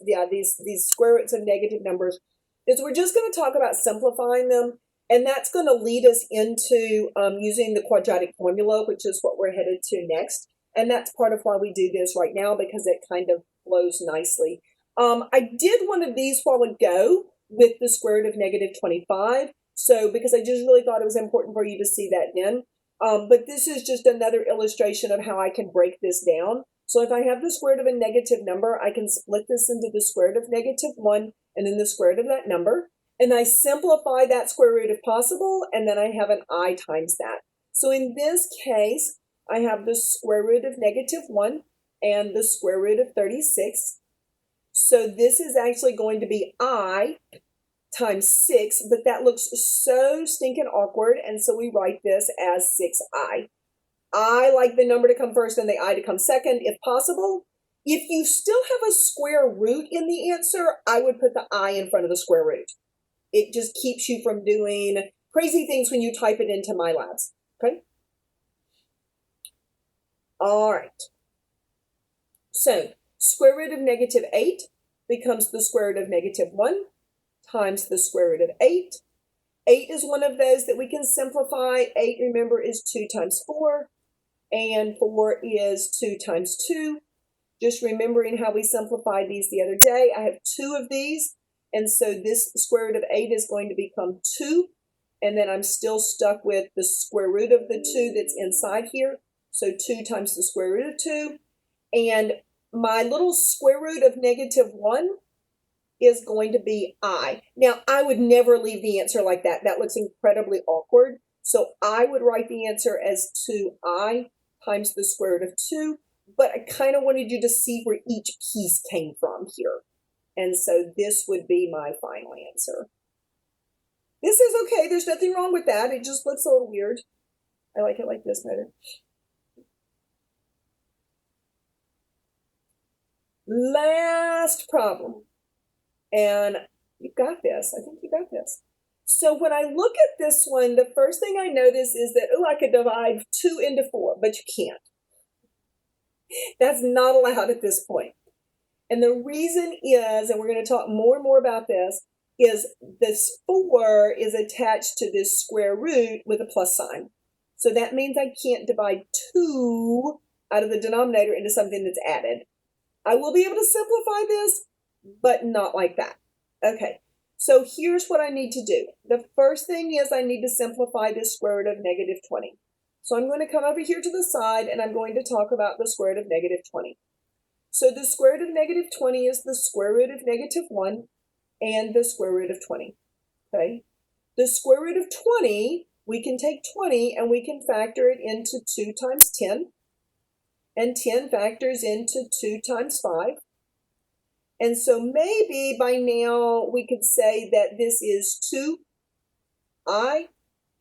[SPEAKER 1] square roots of negative numbers, is we're just going to talk about simplifying them, and that's going to lead us into using the quadratic formula, which is what we're headed to next. And that's part of why we do this right now, because it kind of flows nicely. I did one of these while ago with the square root of negative 25. So because I just really thought it was important for you to see that then. But this is just another illustration of how I can break this down. So if I have the square root of a negative number, I can split this into the square root of negative 1 and then the square root of that number. And I simplify that square root if possible, and then I have an I times that. So in this case, I have the square root of negative 1 and the square root of 36. So this is actually going to be I times 6, but that looks so stinking awkward, and so we write this as 6I. I like the number to come first and the I to come second, if possible. If you still have a square root in the answer, I would put the I in front of the square root. It just keeps you from doing crazy things when you type it into MyLabs, okay? All right. So, square root of negative 8 becomes the square root of negative 1 times the square root of 8. 8 is one of those that we can simplify. 8, remember, is 2 times 4, and 4 is 2 times 2. Just remembering how we simplified these the other day, I have 2 of these, and so this square root of 8 is going to become 2, and then I'm still stuck with the square root of the 2 that's inside here, so 2 times the square root of 2, and my little square root of negative 1 is going to be I. Now, I would never leave the answer like that. That looks incredibly awkward. So I would write the answer as 2I times the square root of 2, but I kind of wanted you to see where each piece came from here. And so this would be my final answer. This is okay. There's nothing wrong with that. It just looks a little weird. I like it like this better. Last problem. And you got this. I think you got this. So when I look at this one, the first thing I notice is that, oh, I could divide 2 into 4, but you can't. That's not allowed at this point. And the reason is, and we're going to talk more and more about this, is this 4 is attached to this square root with a plus sign. So that means I can't divide 2 out of the denominator into something that's added. I will be able to simplify this, but not like that. Okay, so here's what I need to do. The first thing is I need to simplify this square root of negative 20. So I'm going to come over here to the side, and I'm going to talk about the square root of negative 20. So the square root of negative 20 is the square root of negative 1 and the square root of 20. Okay, the square root of 20, we can take 20 and we can factor it into 2 times 10. And 10 factors into 2 times 5. And so maybe by now we could say that this is 2I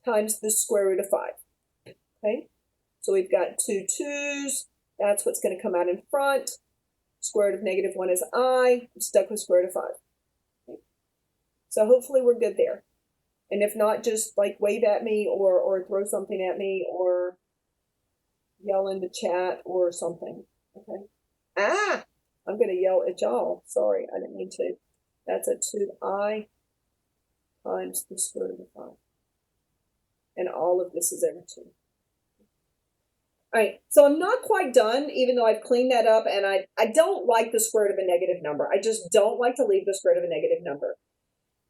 [SPEAKER 1] times the square root of 5. Okay, so we've got 2 2's. That's what's going to come out in front. Square root of negative 1 is I. I'm stuck with square root of 5. Okay. So hopefully we're good there. And if not, just like wave at me or throw something at me or yell in the chat or something. Okay. Ah! I'm going to yell at y'all. Sorry, I didn't mean to. That's a 2I times the square root of 5. And all of this is over 2. All right, so I'm not quite done, even though I've cleaned that up, and I don't like the square root of a negative number. I just don't like to leave the square root of a negative number.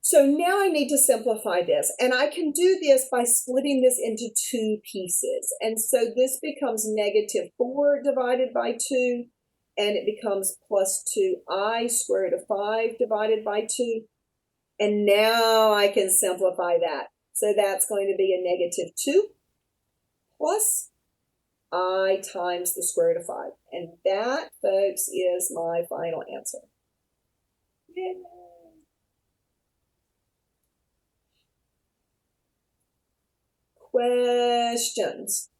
[SPEAKER 1] So now I need to simplify this, and I can do this by splitting this into two pieces. And so this becomes negative 4 divided by 2, and it becomes plus 2i square root of 5 divided by 2. And now I can simplify that. So that's going to be a negative 2 plus I times the square root of 5. And that, folks, is my final answer. Yay. Questions?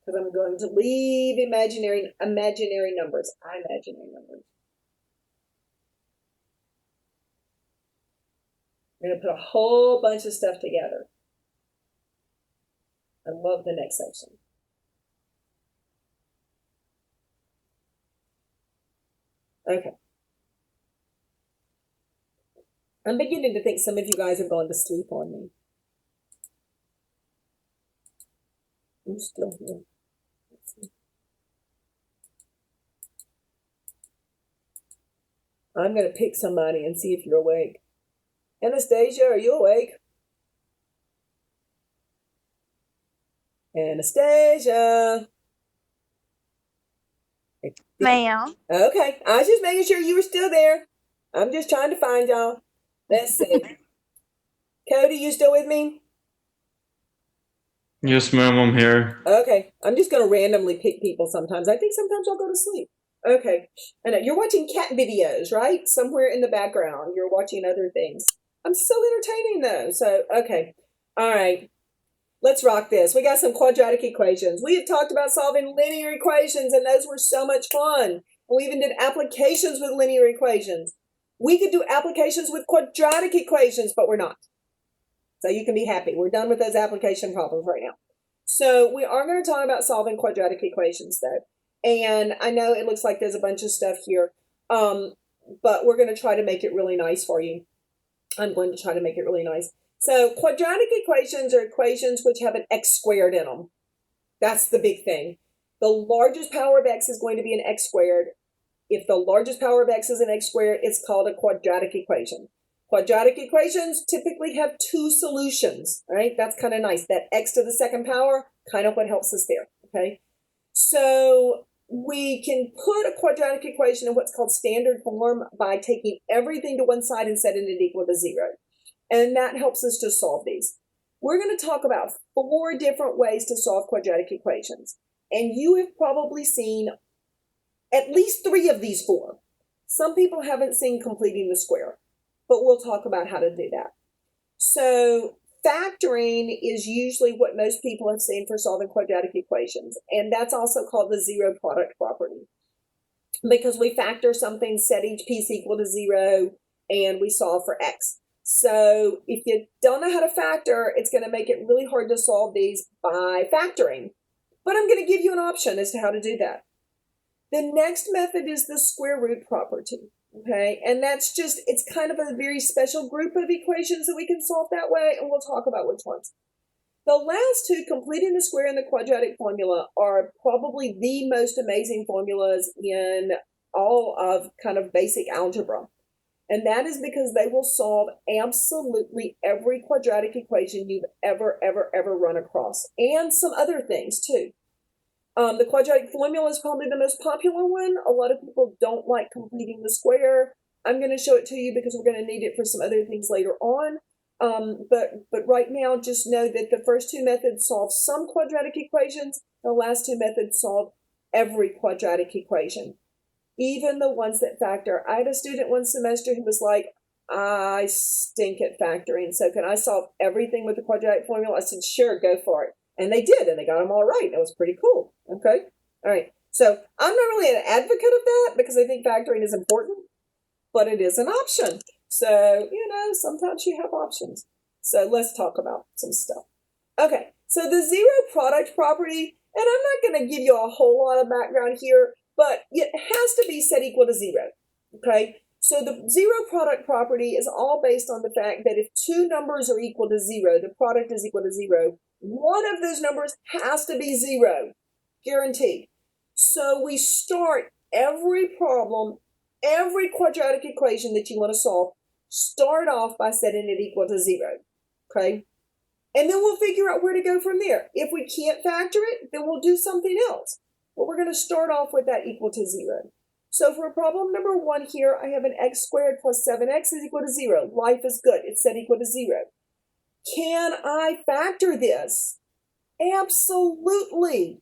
[SPEAKER 1] Because I'm going to leave imaginary numbers. Imaginary numbers. I'm going to put a whole bunch of stuff together. I love the next section. Okay. I'm beginning to think some of you guys have gone to sleep on me. I'm still here. I'm going to pick somebody and see if you're awake. Anastasia, are you awake? Anastasia.
[SPEAKER 4] Ma'am.
[SPEAKER 1] Okay, I was just making sure you were still there. I'm just trying to find y'all. Let's see. Cody, you still with me?
[SPEAKER 5] Yes, ma'am, I'm here.
[SPEAKER 1] Okay, I'm just going to randomly pick people sometimes. I think sometimes I'll go to sleep. Okay, I know you're watching cat videos, right? Somewhere in the background, you're watching other things. I'm so entertaining though. So, okay. All right. Let's rock this. We got some quadratic equations. We have talked about solving linear equations, and those were so much fun. We even did applications with linear equations. We could do applications with quadratic equations, but we're not. So you can be happy. We're done with those application problems right now. So we are going to talk about solving quadratic equations, though. And I know it looks like there's a bunch of stuff here, but we're going to try to make it really nice for you. I'm going to try to make it really nice. So quadratic equations are equations which have an x squared in them. That's the big thing. The largest power of x is going to be an x squared. If the largest power of x is an x squared, it's called a quadratic equation. Quadratic equations typically have two solutions, right? That's kind of nice. That x to the second power, kind of what helps us there, okay? So we can put a quadratic equation in what's called standard form by taking everything to one side and setting it equal to 0. And that helps us to solve these. We're going to talk about 4 different ways to solve quadratic equations. And you have probably seen at least 3 of these 4. Some people haven't seen completing the square, but we'll talk about how to do that. So factoring is usually what most people have seen for solving quadratic equations. And that's also called the zero product property. Because we factor something, set each piece equal to 0, and we solve for x. So if you don't know how to factor, it's going to make it really hard to solve these by factoring. But I'm going to give you an option as to how to do that. The next method is the square root property. Okay, and that's just, it's kind of a very special group of equations that we can solve that way, and we'll talk about which ones. The last 2, completing the square and the quadratic formula, are probably the most amazing formulas in all of kind of basic algebra. And that is because they will solve absolutely every quadratic equation you've ever run across, and some other things too. The quadratic formula is probably the most popular one. A lot of people don't like completing the square. I'm going to show it to you because we're going to need it for some other things later on. But right now, just know that the first 2 methods solve some quadratic equations. The last 2 methods solve every quadratic equation, even the ones that factor. I had a student one semester who was like, I stink at factoring, so can I solve everything with the quadratic formula? I said, sure, go for it. And they did, and they got them all right. It was pretty cool. Okay? All right. So I'm not really an advocate of that because I think factoring is important, but it is an option. So, sometimes you have options. So let's talk about some stuff. Okay. So the zero product property, and I'm not going to give you a whole lot of background here, but it has to be set equal to 0. Okay? So the zero product property is all based on the fact that if 2 numbers are equal to 0, the product is equal to 0, One of those numbers has to be 0, guaranteed. So we start every problem, every quadratic equation that you want to solve, start off by setting it equal to 0, okay? And then we'll figure out where to go from there. If we can't factor it, then we'll do something else. But we're going to start off with that equal to 0. So for problem number 1 here, I have an x squared plus 7x is equal to 0. Life is good. It's set equal to 0. Can I factor this? Absolutely.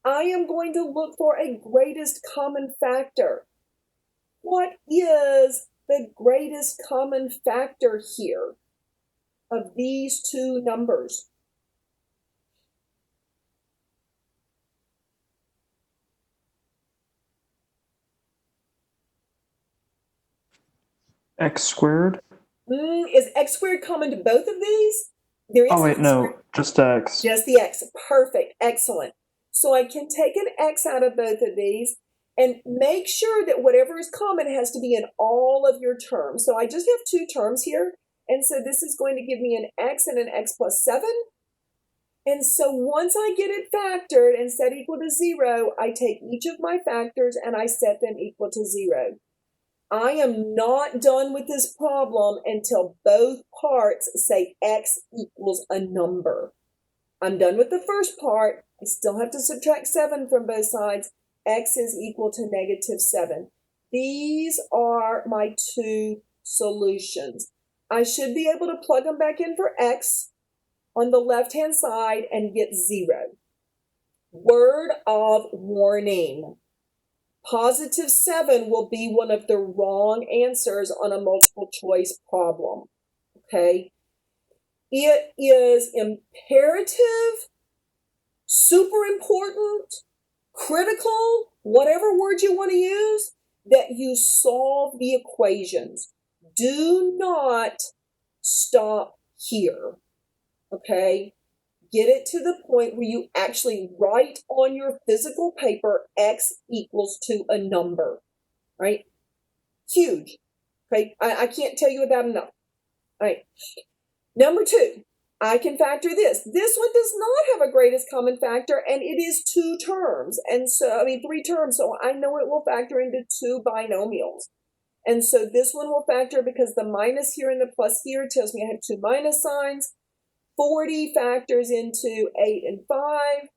[SPEAKER 1] I am going to look for a greatest common factor. What is the greatest common factor here of these two numbers?
[SPEAKER 4] X squared?
[SPEAKER 1] Is x squared common to both of these? There is
[SPEAKER 4] Oh, wait, no, just X.
[SPEAKER 1] just the x. Perfect. Excellent. So I can take an x out of both of these and make sure that whatever is common has to be in all of your terms. So I just have two terms here. And so this is going to give me an x and an x plus 7. And so once I get it factored and set equal to 0, I take each of my factors and I set them equal to 0. I am not done with this problem until both parts say x equals a number. I'm done with the first part. I still have to subtract 7 from both sides. X is equal to negative 7. These are my two solutions. I should be able to plug them back in for x on the left-hand side and get 0. Word of warning. Positive 7 will be one of the wrong answers on a multiple choice problem, okay? It is imperative, super important, critical, whatever word you want to use, that you solve the equations. Do not stop here, okay? Get it to the point where you actually write on your physical paper x equals to a number, right? Huge, okay? I can't tell you about enough, all right? Number 2, I can factor this. This one does not have a greatest common factor, and it is 2 terms, and so, 3 terms, so I know it will factor into 2 binomials. And so this one will factor because the minus here and the plus here tells me I have 2 minus signs. 40 factors into 8 and 5,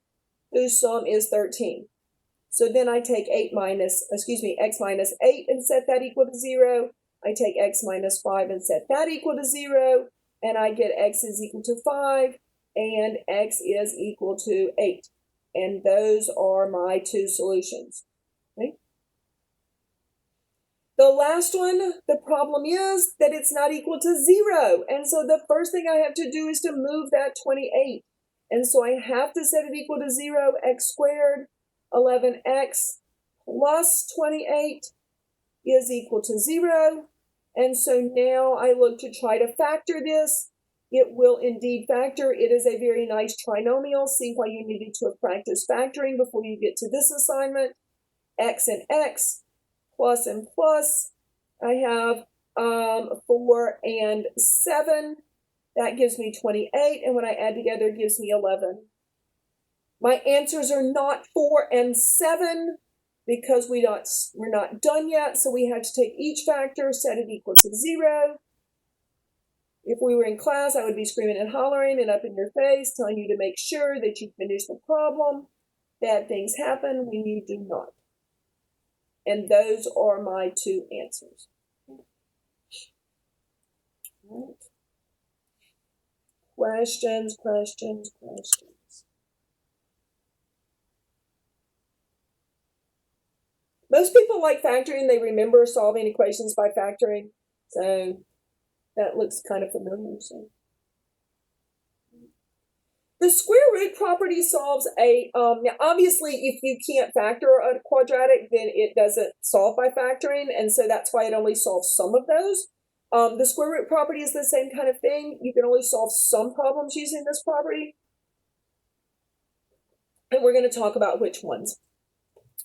[SPEAKER 1] whose sum is 13. So then I take x minus 8 and set that equal to 0. I take x minus 5 and set that equal to 0. And I get x is equal to 5 and x is equal to 8. And those are my two solutions. Okay? The last one, the problem is that it's not equal to 0. And so the first thing I have to do is to move that 28. And so I have to set it equal to 0. X squared, 11x plus 28 is equal to 0. And so now I look to try to factor this. It will indeed factor. It is a very nice trinomial. See why you needed to have practiced factoring before you get to this assignment. X and x. Plus and plus, I have 4 and 7. That gives me 28, and when I add together, it gives me 11. My answers are not 4 and 7 because we're not done yet, so we have to take each factor, set it equal to 0. If we were in class, I would be screaming and hollering and up in your face, telling you to make sure that you finish the problem. Bad things happen when you do not. And those are my two answers. Right. Questions. Most people like factoring. They remember solving equations by factoring. So that looks kind of familiar. So. The square root property solves now obviously if you can't factor a quadratic, then it doesn't solve by factoring, and so that's why it only solves some of those. The square root property is the same kind of thing. You can only solve some problems using this property, and we're going to talk about which ones.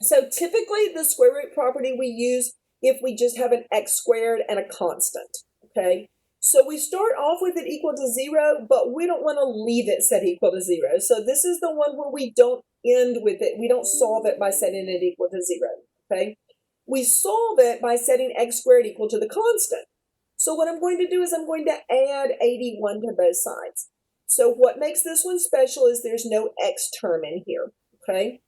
[SPEAKER 1] So typically the square root property we use if we just have an x squared and a constant, okay? So we start off with it equal to 0, but we don't want to leave it set equal to 0. So this is the one where we don't end with it. We don't solve it by setting it equal to 0, okay? We solve it by setting x squared equal to the constant. So what I'm going to do is I'm going to add 81 to both sides. So what makes this one special is there's no x term in here, okay?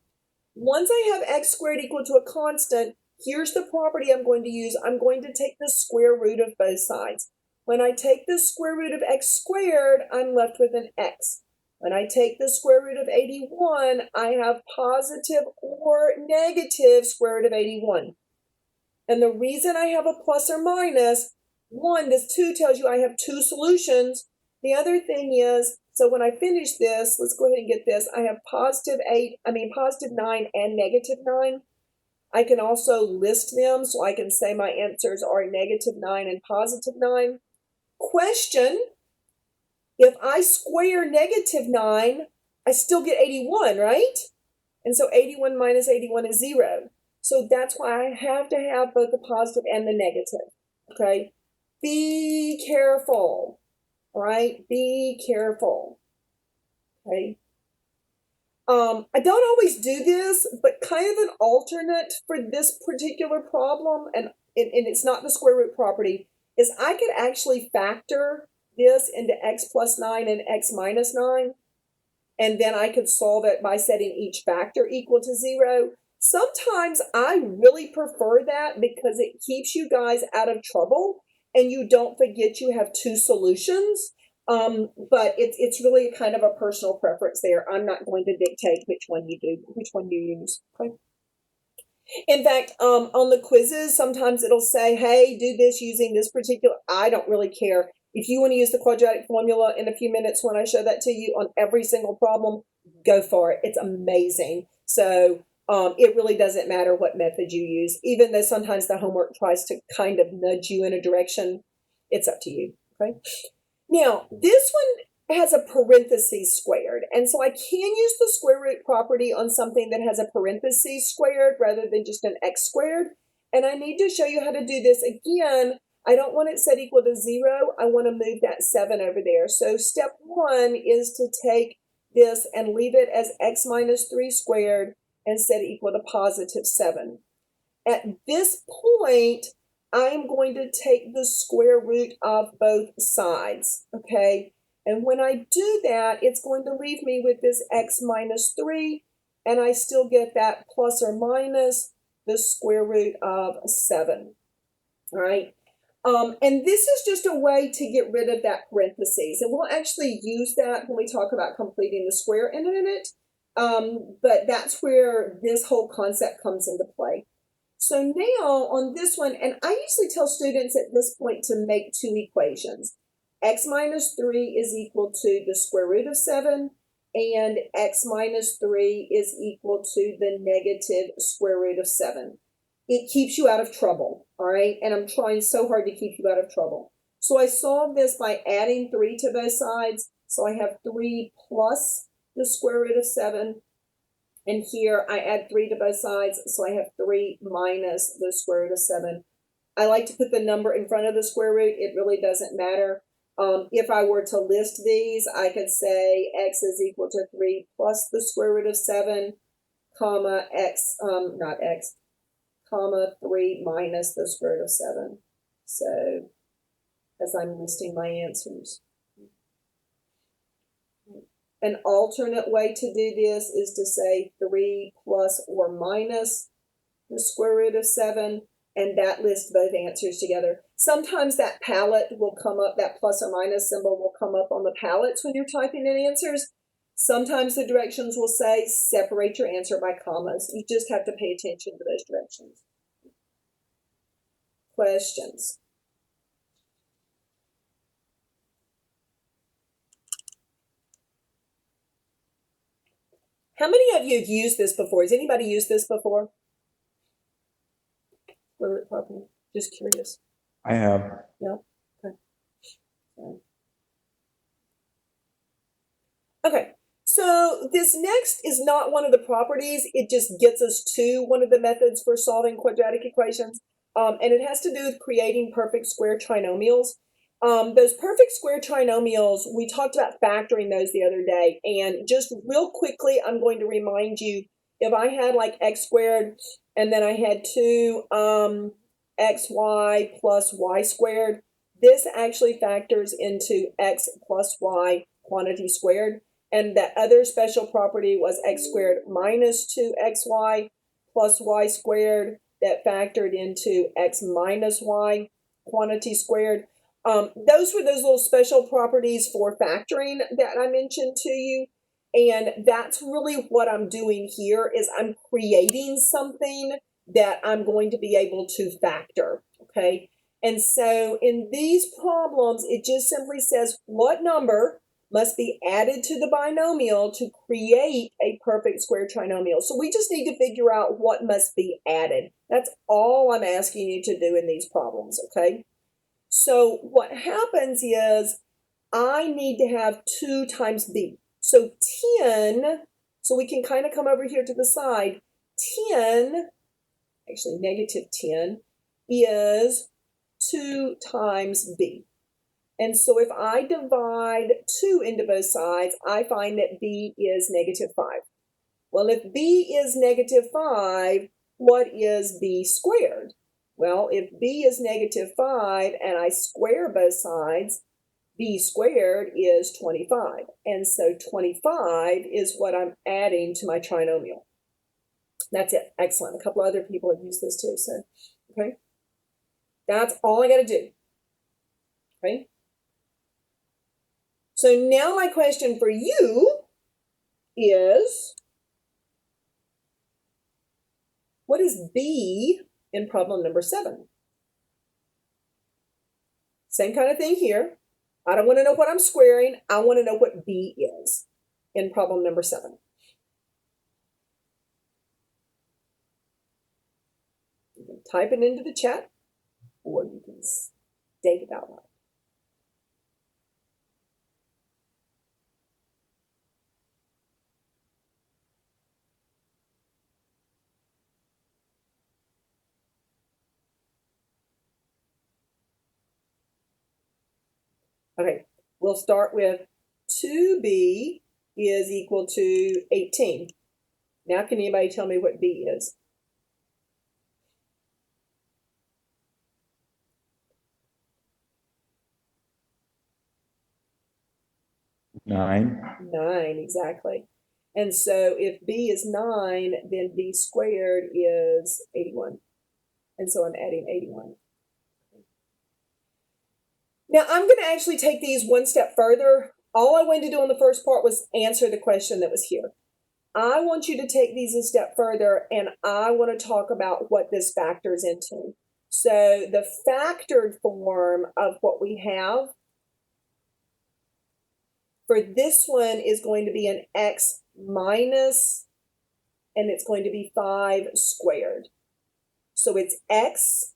[SPEAKER 1] Once I have x squared equal to a constant, here's the property I'm going to use. I'm going to take the square root of both sides. When I take the square root of x squared, I'm left with an x. When I take the square root of 81, I have positive or negative square root of 81. And the reason I have a plus or minus, one, this 2 tells you I have two solutions. The other thing is, so when I finish this, let's go ahead and get this. I have positive 9 and negative 9. I can also list them, so I can say my answers are negative 9 and positive 9. Question, if I square negative 9, I still get 81, right? And so 81 minus 81 is 0. So that's why I have to have both the positive and the negative, okay? Be careful, all right? Be careful, okay? I don't always do this, but kind of an alternate for this particular problem, and it's not the square root property, is I could actually factor this into x plus 9 and x minus 9, and then I could solve it by setting each factor equal to 0. Sometimes I really prefer that because it keeps you guys out of trouble and you don't forget you have two solutions. But it's really kind of a personal preference there. I'm not going to dictate which one you do, which one you use. Okay. In fact, on the quizzes, sometimes it'll say, hey, do this using this particular, I don't really care. If you want to use the quadratic formula in a few minutes when I show that to you on every single problem, go for it. It's amazing. So it really doesn't matter what method you use, even though sometimes the homework tries to kind of nudge you in a direction. It's up to you. Okay. Now, this one has a parentheses squared, and so I can use the square root property on something that has a parentheses squared rather than just an x squared, and I need to show you how to do this. Again, I don't want it set equal to 0. I want to move that 7 over there. So step 1 is to take this and leave it as x minus 3 squared and set it equal to positive 7. At this point, I'm going to take the square root of both sides, okay? And when I do that, it's going to leave me with this x minus 3, and I still get that plus or minus the square root of 7, all right? And this is just a way to get rid of that parentheses, and we'll actually use that when we talk about completing the square in a minute, but that's where this whole concept comes into play. So now on this one, and I usually tell students at this point to make two equations. X minus 3 is equal to the square root of 7, and x minus 3 is equal to the negative square root of 7. It keeps you out of trouble, all right? And I'm trying so hard to keep you out of trouble. So I solve this by adding 3 to both sides. So I have 3 plus the square root of 7. And here I add 3 to both sides, so I have 3 minus the square root of 7. I like to put the number in front of the square root. It really doesn't matter. If I were to list these, I could say x is equal to 3 plus the square root of 7, comma, comma, 3 minus the square root of 7. So, as I'm listing my answers. An alternate way to do this is to say 3 plus or minus the square root of 7, and that lists both answers together. Sometimes that palette will come up, that plus or minus symbol will come up on the palettes when you're typing in answers. Sometimes the directions will say separate your answer by commas. You just have to pay attention to those directions. Questions? How many of you have used this before? Has anybody used this before? Just curious.
[SPEAKER 4] I have.
[SPEAKER 1] Yeah. Okay. Okay. So this next is not one of the properties. It just gets us to one of the methods for solving quadratic equations. And it has to do with creating perfect square trinomials. Those perfect square trinomials, we talked about factoring those the other day. And just real quickly, I'm going to remind you, if I had like x squared and then I had 2 xy plus y squared, this actually factors into x plus y quantity squared. And that other special property was x squared minus 2xy plus y squared that factored into x minus y quantity squared. Those were those little special properties for factoring that I mentioned to you. And that's really what I'm doing here is I'm creating something that I'm going to be able to factor, okay? And so in these problems, it just simply says what number must be added to the binomial to create a perfect square trinomial. So we just need to figure out what must be added. That's all I'm asking you to do in these problems, okay? So what happens is I need to have 2 times b. So 10, so we can kind of come over here to the side. 10, actually negative 10, is 2 times b. And so if I divide 2 into both sides, I find that b is negative 5. Well, if b is negative 5, what is b squared? Well, if b is negative 5 and I square both sides, b squared is 25. And so 25 is what I'm adding to my trinomial. That's it. Excellent. A couple other people have used this too. So, okay. That's all I got to do. Okay. So now my question for you is, what is b in problem number 7? Same kind of thing here. I don't want to know what I'm squaring. I want to know what b is in problem number 7. You can type it into the chat, or you can state it out loud. Okay, we'll start with 2b is equal to 18. Now can anybody tell me what b is?
[SPEAKER 5] Nine.
[SPEAKER 1] 9, exactly. And so if b is 9, then b squared is 81. And so I'm adding 81. Now I'm going to actually take these one step further. All I wanted to do in the first part was answer the question that was here. I want you to take these a step further, and I want to talk about what this factors into. So the factored form of what we have for this one is going to be an x minus, and it's going to be 5 squared. So it's x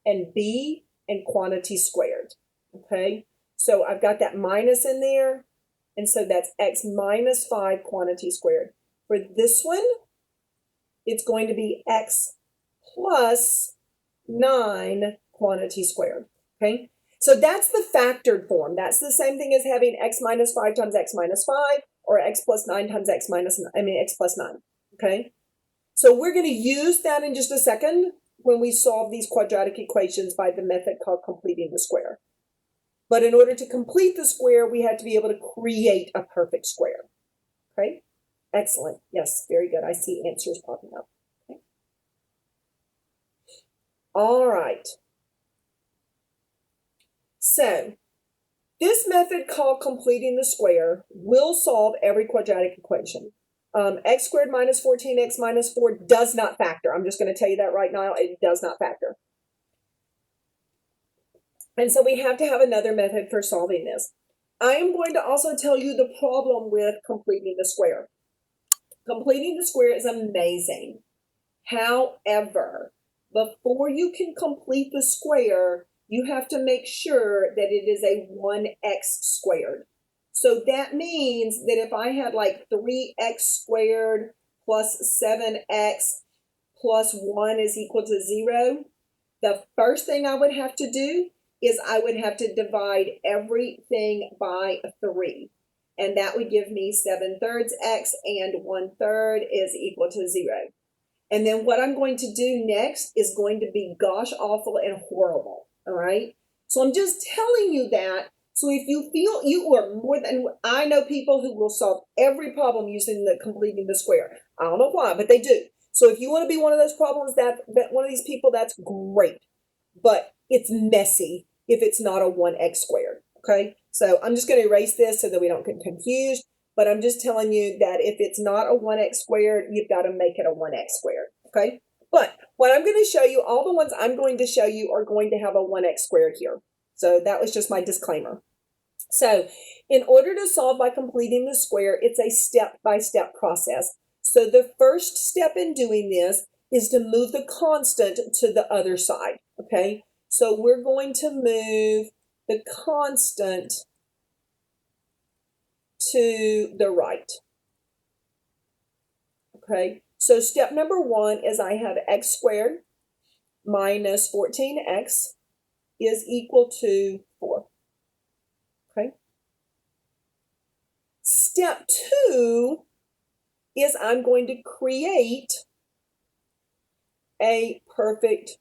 [SPEAKER 1] and b and quantity squared. Okay, so I've got that minus in there, and so that's x minus 5 quantity squared. For this one, it's going to be x plus 9 quantity squared. Okay, so that's the factored form. That's the same thing as having x minus 5 times x minus 5, or x plus 9 times x plus 9. Okay, so we're going to use that in just a second when we solve these quadratic equations by the method called completing the square. But in order to complete the square, we have to be able to create a perfect square. Okay, excellent. Yes, very good. I see answers popping up. Okay. All right. So this method called completing the square will solve every quadratic equation. X squared minus 14x minus 4 does not factor. I'm just going to tell you that right now. It does not factor. And so we have to have another method for solving this. I am going to also tell you the problem with completing the square. Completing the square is amazing. However, before you can complete the square, you have to make sure that it is a 1x squared. So that means that if I had like 3x squared plus 7x plus 1 is equal to 0, the first thing I would have to do is I would have to divide everything by 3. And that would give me 7/3 x, and 1/3 is equal to 0. And then what I'm going to do next is going to be gosh awful and horrible. All right. So I'm just telling you that. So if you feel you are more than, I know people who will solve every problem using the completing the square. I don't know why, but they do. So if you want to be one of those problems that one of these people, that's great. But it's messy if it's not a 1x squared. Okay. So I'm just going to erase this so that we don't get confused. But I'm just telling you that if it's not a 1x squared, you've got to make it a 1x squared, okay? But what I'm going to show you, all the ones I'm going to show you are going to have a 1x squared here. So that was just my disclaimer. So in order to solve by completing the square, it's a step-by-step process. So the first step in doing this is to move the constant to the other side, okay? So we're going to move the constant to the right. Okay, so step number 1 is I have x squared minus 14x is equal to 4. Okay. Step 2 is I'm going to create a perfect,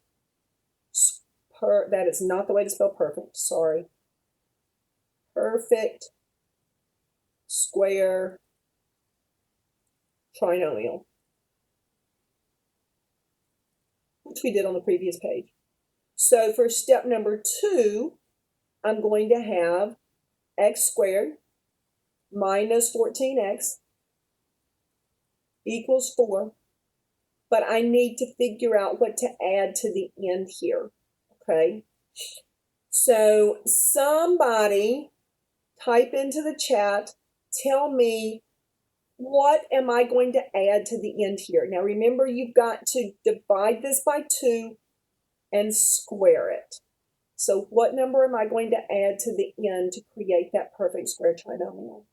[SPEAKER 1] that is not the way to spell perfect, sorry. Perfect square trinomial, which we did on the previous page. So for step number 2, I'm going to have x squared minus 14x equals 4. But I need to figure out what to add to the end here, okay? So somebody type into the chat, tell me, what am I going to add to the end here? Now remember, you've got to divide this by 2 and square it. So what number am I going to add to the end to create that perfect square trinomial?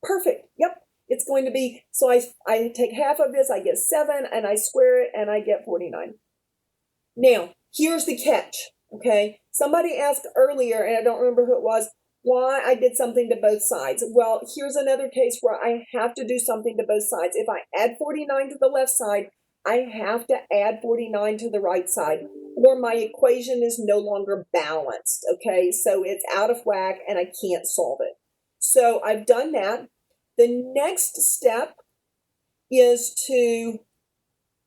[SPEAKER 1] Perfect. Yep. It's going to be, so I take half of this, I get 7, and I square it, and I get 49. Now, here's the catch, okay? Somebody asked earlier, and I don't remember who it was, why I did something to both sides. Well, here's another case where I have to do something to both sides. If I add 49 to the left side, I have to add 49 to the right side, or my equation is no longer balanced, okay? So it's out of whack, and I can't solve it. So I've done that. The next step is to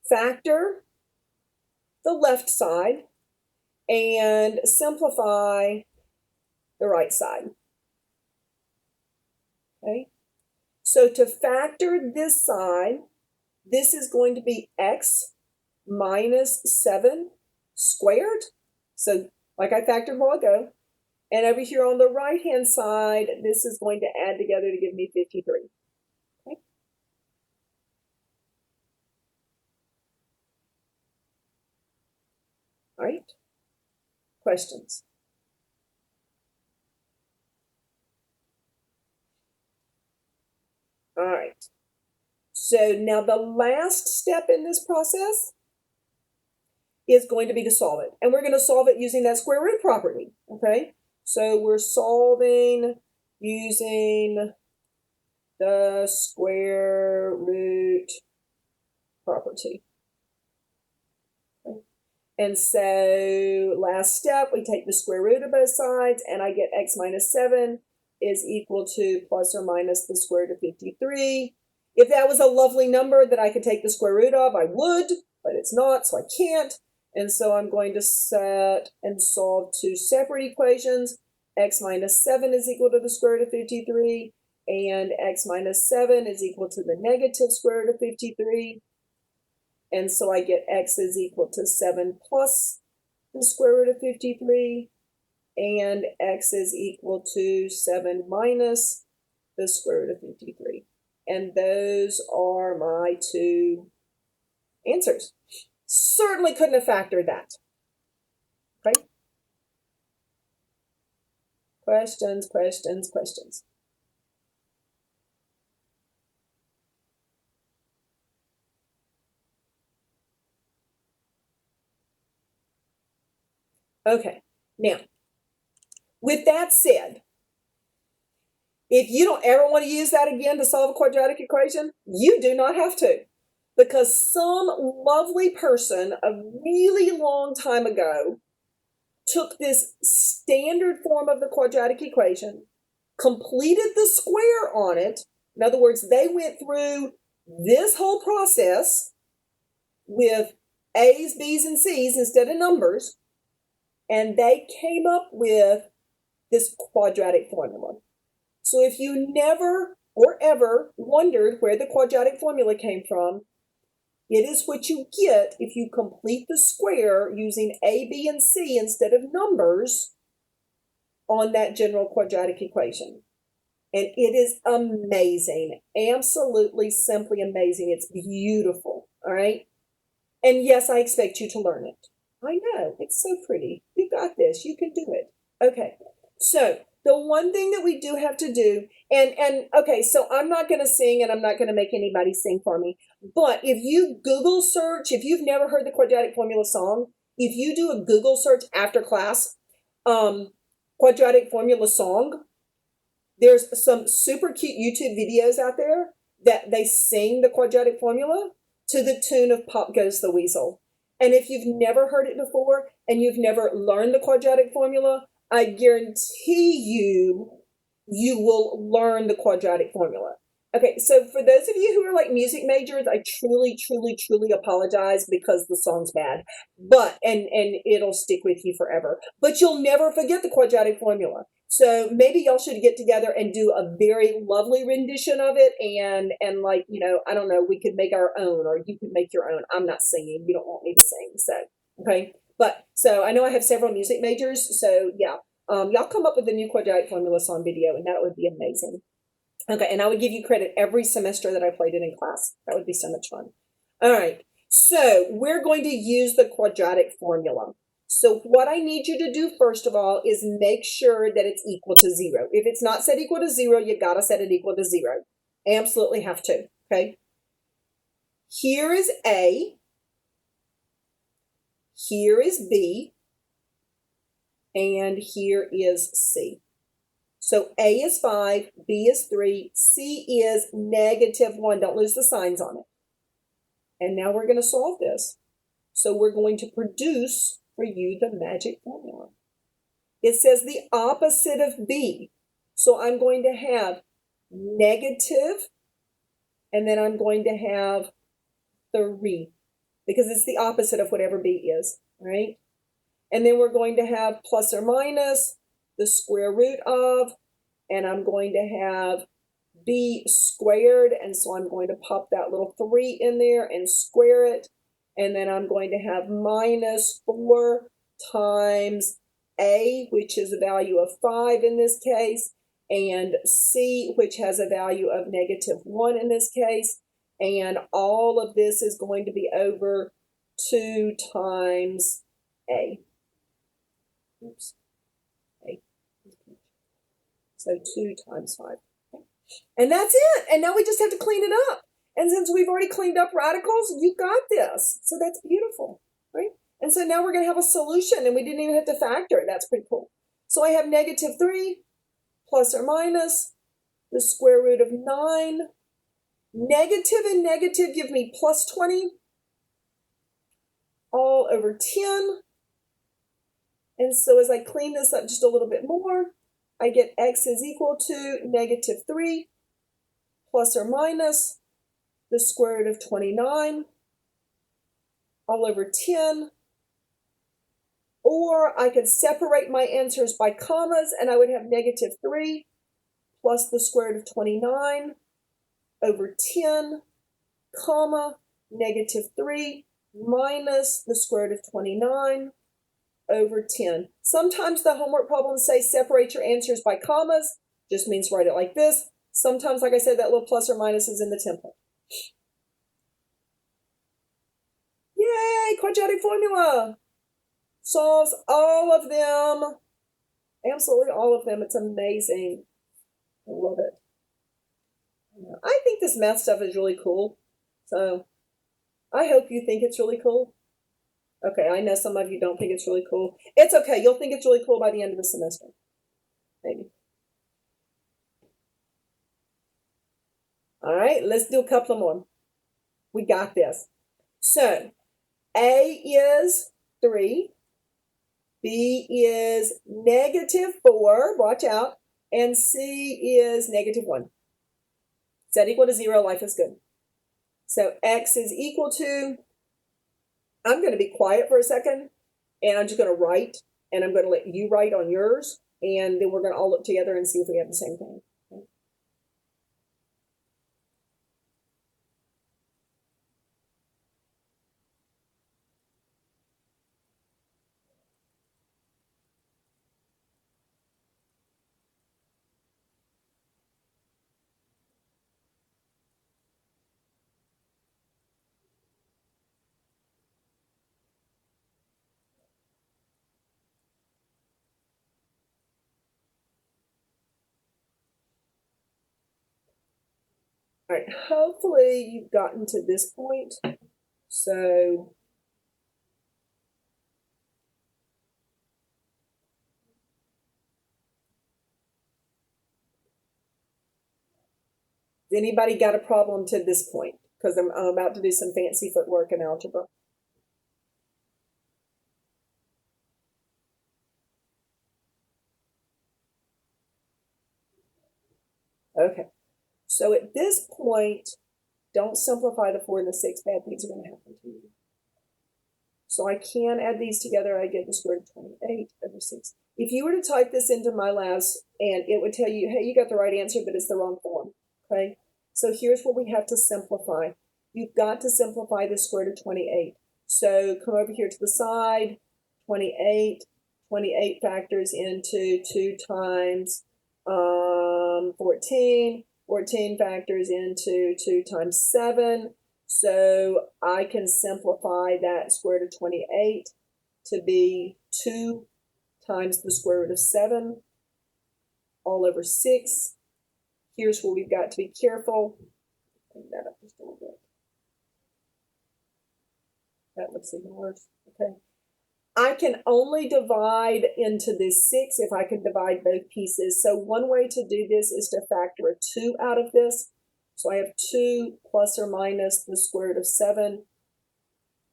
[SPEAKER 1] factor the left side and simplify the right side. Okay, so to factor this side, this is going to be x minus 7 squared. So like I factored a while ago. And over here on the right-hand side, this is going to add together to give me 53. Okay. All right. Questions? All right. So now the last step in this process is going to be to solve it. And we're going to solve it using that square root property. Okay. So we're solving using the square root property. Okay. And so last step, we take the square root of both sides, and I get x minus 7 is equal to plus or minus the square root of 53. If that was a lovely number that I could take the square root of, I would, but it's not, so I can't. And so I'm going to set and solve 2 separate equations. X minus 7 is equal to the square root of 53, and x minus 7 is equal to the negative square root of 53. And so I get x is equal to 7 plus the square root of 53, and x is equal to 7 minus the square root of 53. And those are my 2 answers. Certainly couldn't have factored that. Okay? Questions, questions, questions. Okay, now, with that said, if you don't ever want to use that again to solve a quadratic equation, you do not have to. Because some lovely person a really long time ago took this standard form of the quadratic equation, completed the square on it. In other words, they went through this whole process with A's, B's, and C's instead of numbers, and they came up with this quadratic formula. So if you never or ever wondered where the quadratic formula came from, it is what you get if you complete the square using A, B, and C instead of numbers on that general quadratic equation. And it is amazing. Absolutely, simply amazing. It's beautiful. All right. And yes, I expect you to learn it. I know. It's so pretty. You got this. You can do it. Okay. So the one thing that we do have to do, and okay, so I'm not going to sing and I'm not going to make anybody sing for me, but if you Google search, if you've never heard the quadratic formula song, if you do a Google search after class, quadratic formula song, there's some super cute YouTube videos out there that they sing the quadratic formula to the tune of Pop Goes the Weasel. And if you've never heard it before and you've never learned the quadratic formula, I guarantee you will learn the quadratic formula. Okay, so for those of you who are like music majors, I truly, truly, truly apologize because the song's bad. But, and it'll stick with you forever. But you'll never forget the quadratic formula. So maybe y'all should get together and do a very lovely rendition of it, and like, you know, I don't know, we could make our own, or you could make your own. I'm not singing. You don't want me to sing, so, okay. But, so I know I have several music majors, so yeah. Y'all come up with a new quadratic formula song video, and that would be amazing. Okay, and I would give you credit every semester that I played it in class. That would be so much fun. All right, so we're going to use the quadratic formula. So what I need you to do first of all is make sure that it's equal to 0. If it's not set equal to 0, you gotta set it equal to 0. Absolutely have to, okay? Here is A. Here is B. And here is C. So A is 5, B is 3, C is -1. Don't lose the signs on it. And now we're going to solve this. So we're going to produce for you the magic formula. It says the opposite of B. So I'm going to have negative, and then I'm going to have 3, because it's the opposite of whatever B is, right? And then we're going to have plus or minus the square root of, and I'm going to have B squared, and so I'm going to pop that little 3 in there and square it, and then I'm going to have minus 4 times A, which is a value of 5 in this case, and C, which has a value of -1 in this case, and all of this is going to be over 2 times A. Oops. A. So 2 times 5. And that's it. And now we just have to clean it up. And since we've already cleaned up radicals, you got this. So that's beautiful, right? And so now we're going to have a solution, and we didn't even have to factor it. That's pretty cool. So I have -3 plus or minus the square root of 9. Negative and negative give me plus 20 all over 10. And so as I clean this up just a little bit more, I get x is equal to -3 plus or minus the square root of 29 all over 10. Or I could separate my answers by commas, and I would have -3 plus the square root of 29 over 10, comma, -3 minus the square root of 29 over 10. Sometimes the homework problems say separate your answers by commas, just means write it like this. Sometimes, like I said, that little plus or minus is in the template. Yay, quadratic formula. Solves all of them. Absolutely all of them. It's amazing. I love it. I think this math stuff is really cool. So I hope you think it's really cool. Okay, I know some of you don't think it's really cool. It's okay. You'll think it's really cool by the end of the semester. Maybe. All right, let's do a couple more. We got this. So, A is 3. B is -4. Watch out. And C is -1. Is that equal to 0? Life is good. So, X is equal to, I'm going to be quiet for a second, and I'm just going to write, and I'm going to let you write on yours, and then we're going to all look together and see if we have the same thing. All right, hopefully you've gotten to this point. So anybody got a problem to this point? Because I'm about to do some fancy footwork in algebra. Okay, so at this point, don't simplify the 4 and the 6. Bad things are going to happen to you. So I can add these together. I get the square root of 28 over 6. If you were to type this into MyLabs, and it would tell you, hey, you got the right answer, but it's the wrong form. Okay, so here's what we have to simplify. You've got to simplify the square root of 28. So come over here to the side, 28. 28 factors into 2 times 14. 14 factors into 2 times 7. So I can simplify that square root of 28 to be 2 times the square root of 7 all over 6. Here's where we've got to be careful. Bring that up just a little bit. That looks even worse. Okay. I can only divide into this 6 if I can divide both pieces. So one way to do this is to factor a 2 out of this. So I have 2 plus or minus the square root of 7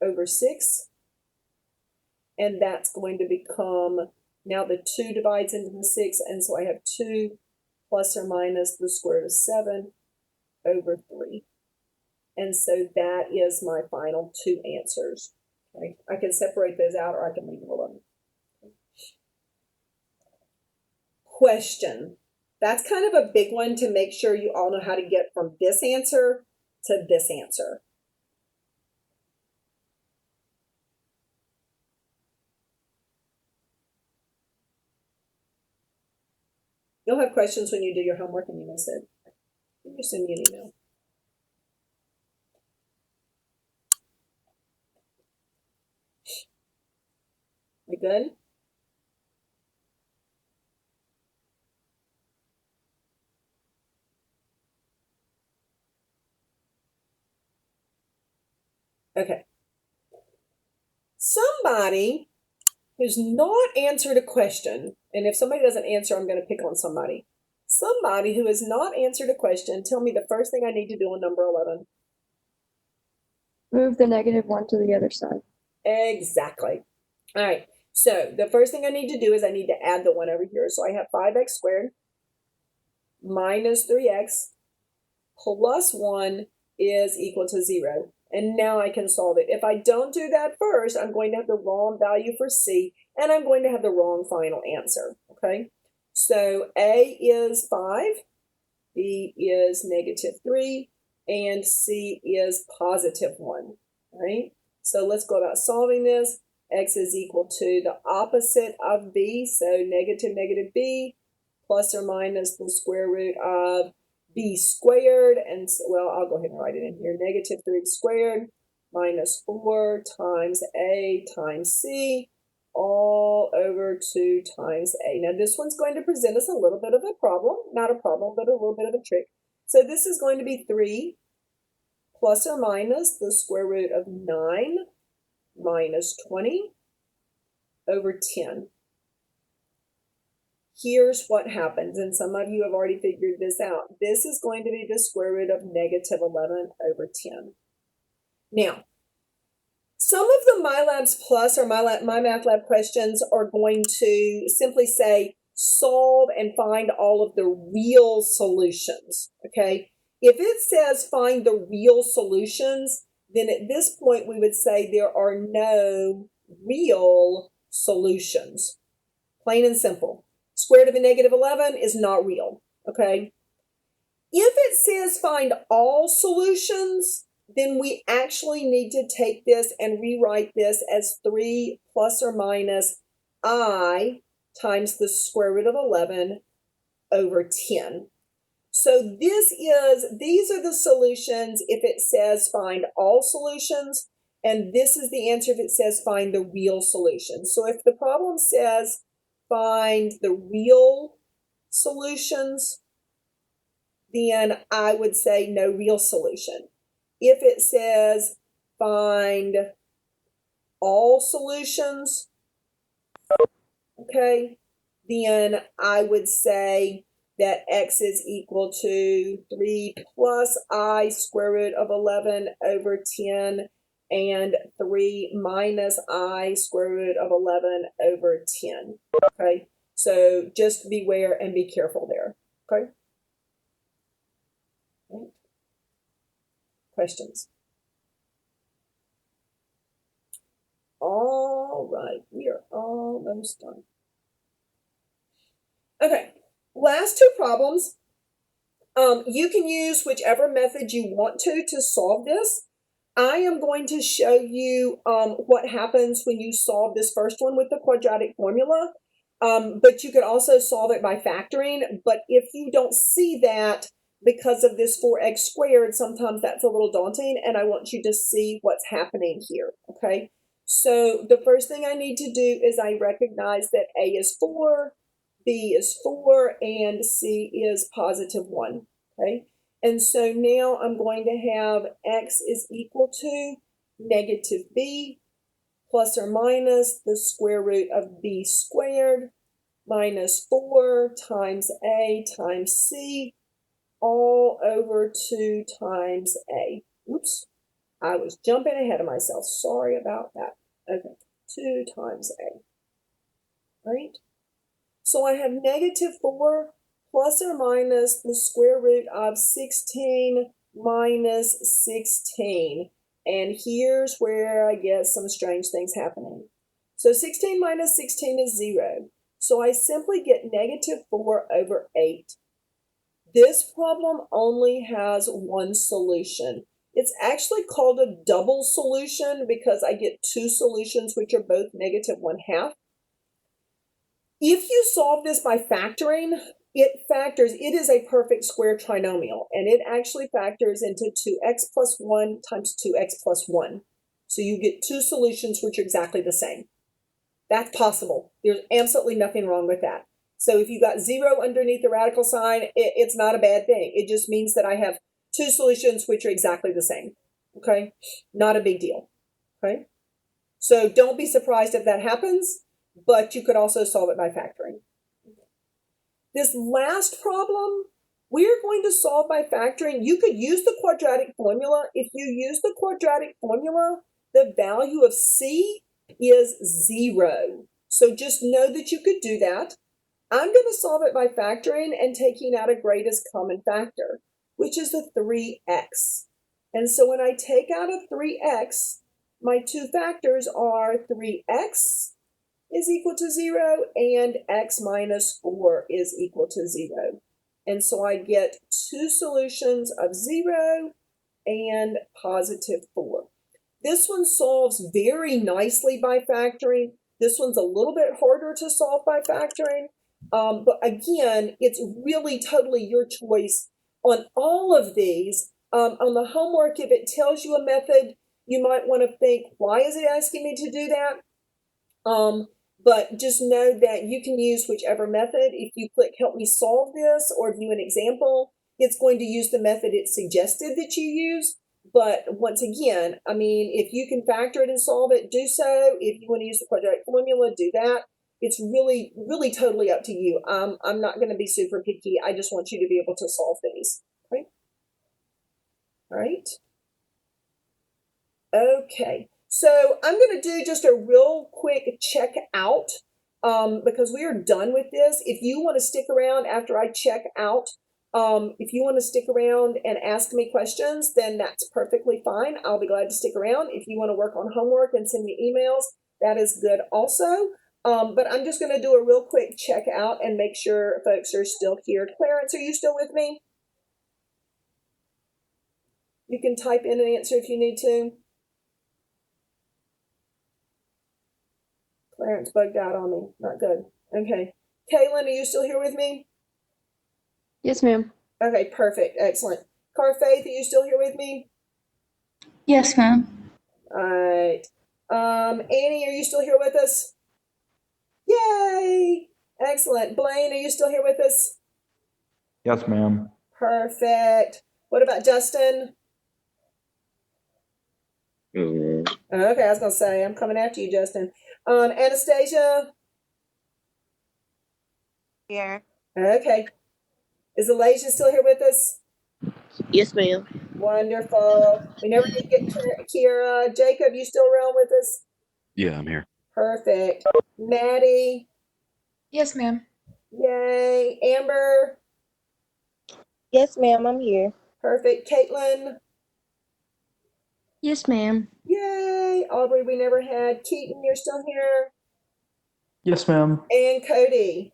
[SPEAKER 1] over 6. And that's going to become, now the 2 divides into the 6, and so I have 2 plus or minus the square root of 7 over 3. And so that is my final 2 answers. Okay. I can separate those out, or I can leave them alone. Question. That's kind of a big one to make sure you all know how to get from this answer to this answer. You'll have questions when you do your homework, and you miss it. You send me an email. We good? Okay. Somebody who's not answered a question, and if somebody doesn't answer, I'm going to pick on somebody. Somebody who has not answered a question, tell me the first thing I need to do on number 11.
[SPEAKER 3] Move the -1 to the other side.
[SPEAKER 1] Exactly. All right. So the first thing I need to do is I need to add the 1 over here. So I have 5x squared minus 3x plus 1 is equal to 0. And now I can solve it. If I don't do that first, I'm going to have the wrong value for C, and I'm going to have the wrong final answer, okay? So A is 5, B is -3, and C is +1, right? So let's go about solving this. X is equal to the opposite of B, so negative B, plus or minus the square root of B squared, and so, well, I'll go ahead and write it in here, -3 squared minus 4 times A times C, all over 2 times A. Now this one's going to present us a little bit of a problem, not a problem, but a little bit of a trick. So this is going to be 3 plus or minus the square root of 9 minus 20 over 10. Here's what happens, and some of you have already figured this out. This is going to be the square root of negative 11 over 10. Now, some of the MyLabs Plus or My Math Lab questions are going to simply say, solve and find all of the real solutions, okay? If it says find the real solutions, then at this point we would say there are no real solutions. Plain and simple. Square root of a negative 11 is not real, okay? If it says find all solutions, then we actually need to take this and rewrite this as 3 plus or minus I times the square root of 11 over 10. So these are the solutions if it says find all solutions, and this is the answer if it says find the real solution. So if the problem says find the real solutions, then I would say no real solution. If it says find all solutions, okay, then I would say that x is equal to 3 plus I square root of 11 over 10 and 3 minus I square root of 11 over 10, okay? So just beware and be careful there, okay? Right. Questions? All right, we are almost done. Okay, last two problems. You can use whichever method you want to solve this. I am going to show you what happens when you solve this first one with the quadratic formula, but you could also solve it by factoring. But if you don't see that because of this 4x squared, sometimes that's a little daunting, and I want you to see what's happening here, okay? So the first thing I need to do is I recognize that A is 4, B is 4, and C is positive 1, okay? And so now I'm going to have x is equal to negative b plus or minus the square root of b squared minus 4 times a times c all over 2 times a. Oops, I was jumping ahead of myself. Sorry about that. Okay, 2 times a, right? So I have negative 4 plus or minus the square root of 16 minus 16. And here's where I get some strange things happening. So 16 minus 16 is 0. So I simply get negative 4 over 8. This problem only has one solution. It's actually called a double solution because I get two solutions which are both negative 1/2. If you solve this by factoring, it is a perfect square trinomial, and it actually factors into 2x plus 1 times 2x plus 1. So you get two solutions which are exactly the same. That's possible. There's absolutely nothing wrong with that. So if you got 0 underneath the radical sign, it's not a bad thing. It just means that I have two solutions which are exactly the same. Okay? Not a big deal. Okay? So don't be surprised if that happens, but you could also solve it by factoring. This last problem, we're going to solve by factoring. You could use the quadratic formula. If you use the quadratic formula, the value of c is 0. So just know that you could do that. I'm going to solve it by factoring and taking out a greatest common factor, which is the 3x. And so when I take out a 3x, my two factors are 3x is equal to 0 and x minus 4 is equal to 0. And so I get two solutions of 0 and positive 4. This one solves very nicely by factoring. This one's a little bit harder to solve by factoring. But again, it's really totally your choice on all of these. On the homework, if it tells you a method, you might want to think, why is it asking me to do that? But just know that you can use whichever method. If you click help me solve this or view an example, it's going to use the method it suggested that you use. But once again, I mean, if you can factor it and solve it, do so. If you want to use the quadratic formula, do that. It's really, really totally up to you. I'm not going to be super picky. I just want you to be able to solve these. Right? All right. Okay. So I'm going to do just a real quick check out because we are done with this. If you want to stick around after I check out, if you want to stick around and ask me questions, then that's perfectly fine. I'll be glad to stick around. If you want to work on homework and send me emails, that is good also. But I'm just going to do a real quick check out and make sure folks are still here. Clarence, are you still with me? You can type in an answer if you need to. Clarence bugged out on me. Not good. Okay. Kaylin, are you still here with me?
[SPEAKER 3] Yes, ma'am.
[SPEAKER 1] Okay, perfect. Excellent. Carfaith, are you still here with me?
[SPEAKER 6] Yes, ma'am.
[SPEAKER 1] All right. Annie, are you still here with us? Yay! Excellent. Blaine, are you still here with us?
[SPEAKER 5] Yes, ma'am.
[SPEAKER 1] Perfect. What about Justin?
[SPEAKER 2] Mhm.
[SPEAKER 1] Okay, I was gonna say I'm coming after you, Justin. Anastasia.
[SPEAKER 7] Here.
[SPEAKER 1] Okay. Is Alasia still here with us?
[SPEAKER 7] Yes, ma'am.
[SPEAKER 1] Wonderful. We never did get Kira. Jacob, you still around with us?
[SPEAKER 8] Yeah, I'm here.
[SPEAKER 1] Perfect. Maddie.
[SPEAKER 6] Yes, ma'am.
[SPEAKER 1] Yay. Amber.
[SPEAKER 7] Yes, ma'am. I'm here.
[SPEAKER 1] Perfect. Caitlin.
[SPEAKER 3] Yes, ma'am.
[SPEAKER 1] Yay. Aubrey, we never had. Keaton, you're still here.
[SPEAKER 4] Yes, ma'am.
[SPEAKER 1] And Cody.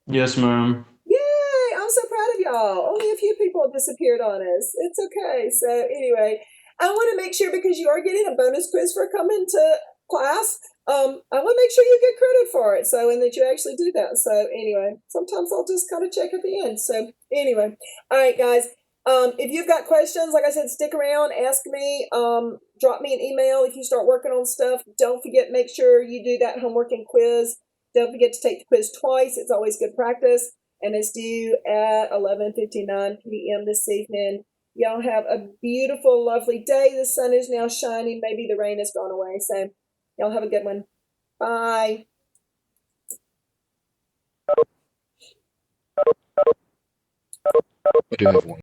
[SPEAKER 4] Yes, ma'am.
[SPEAKER 1] Yay. I'm so proud of y'all. Only a few people have disappeared on us. It's okay. So anyway, I want to make sure because you are getting a bonus quiz for coming to class. I want to make sure you get credit for it. So, and that you actually do that. So anyway, sometimes I'll just kind of check at the end. So anyway, all right, guys. If you've got questions, like I said, stick around, ask me, drop me an email if you start working on stuff. Don't forget, make sure you do that homework and quiz. Don't forget to take the quiz twice. It's always good practice. And it's due at 11:59 p.m. this evening. Y'all have a beautiful, lovely day. The sun is now shining. Maybe the rain has gone away. So y'all have a good one. Bye.
[SPEAKER 8] I do have one.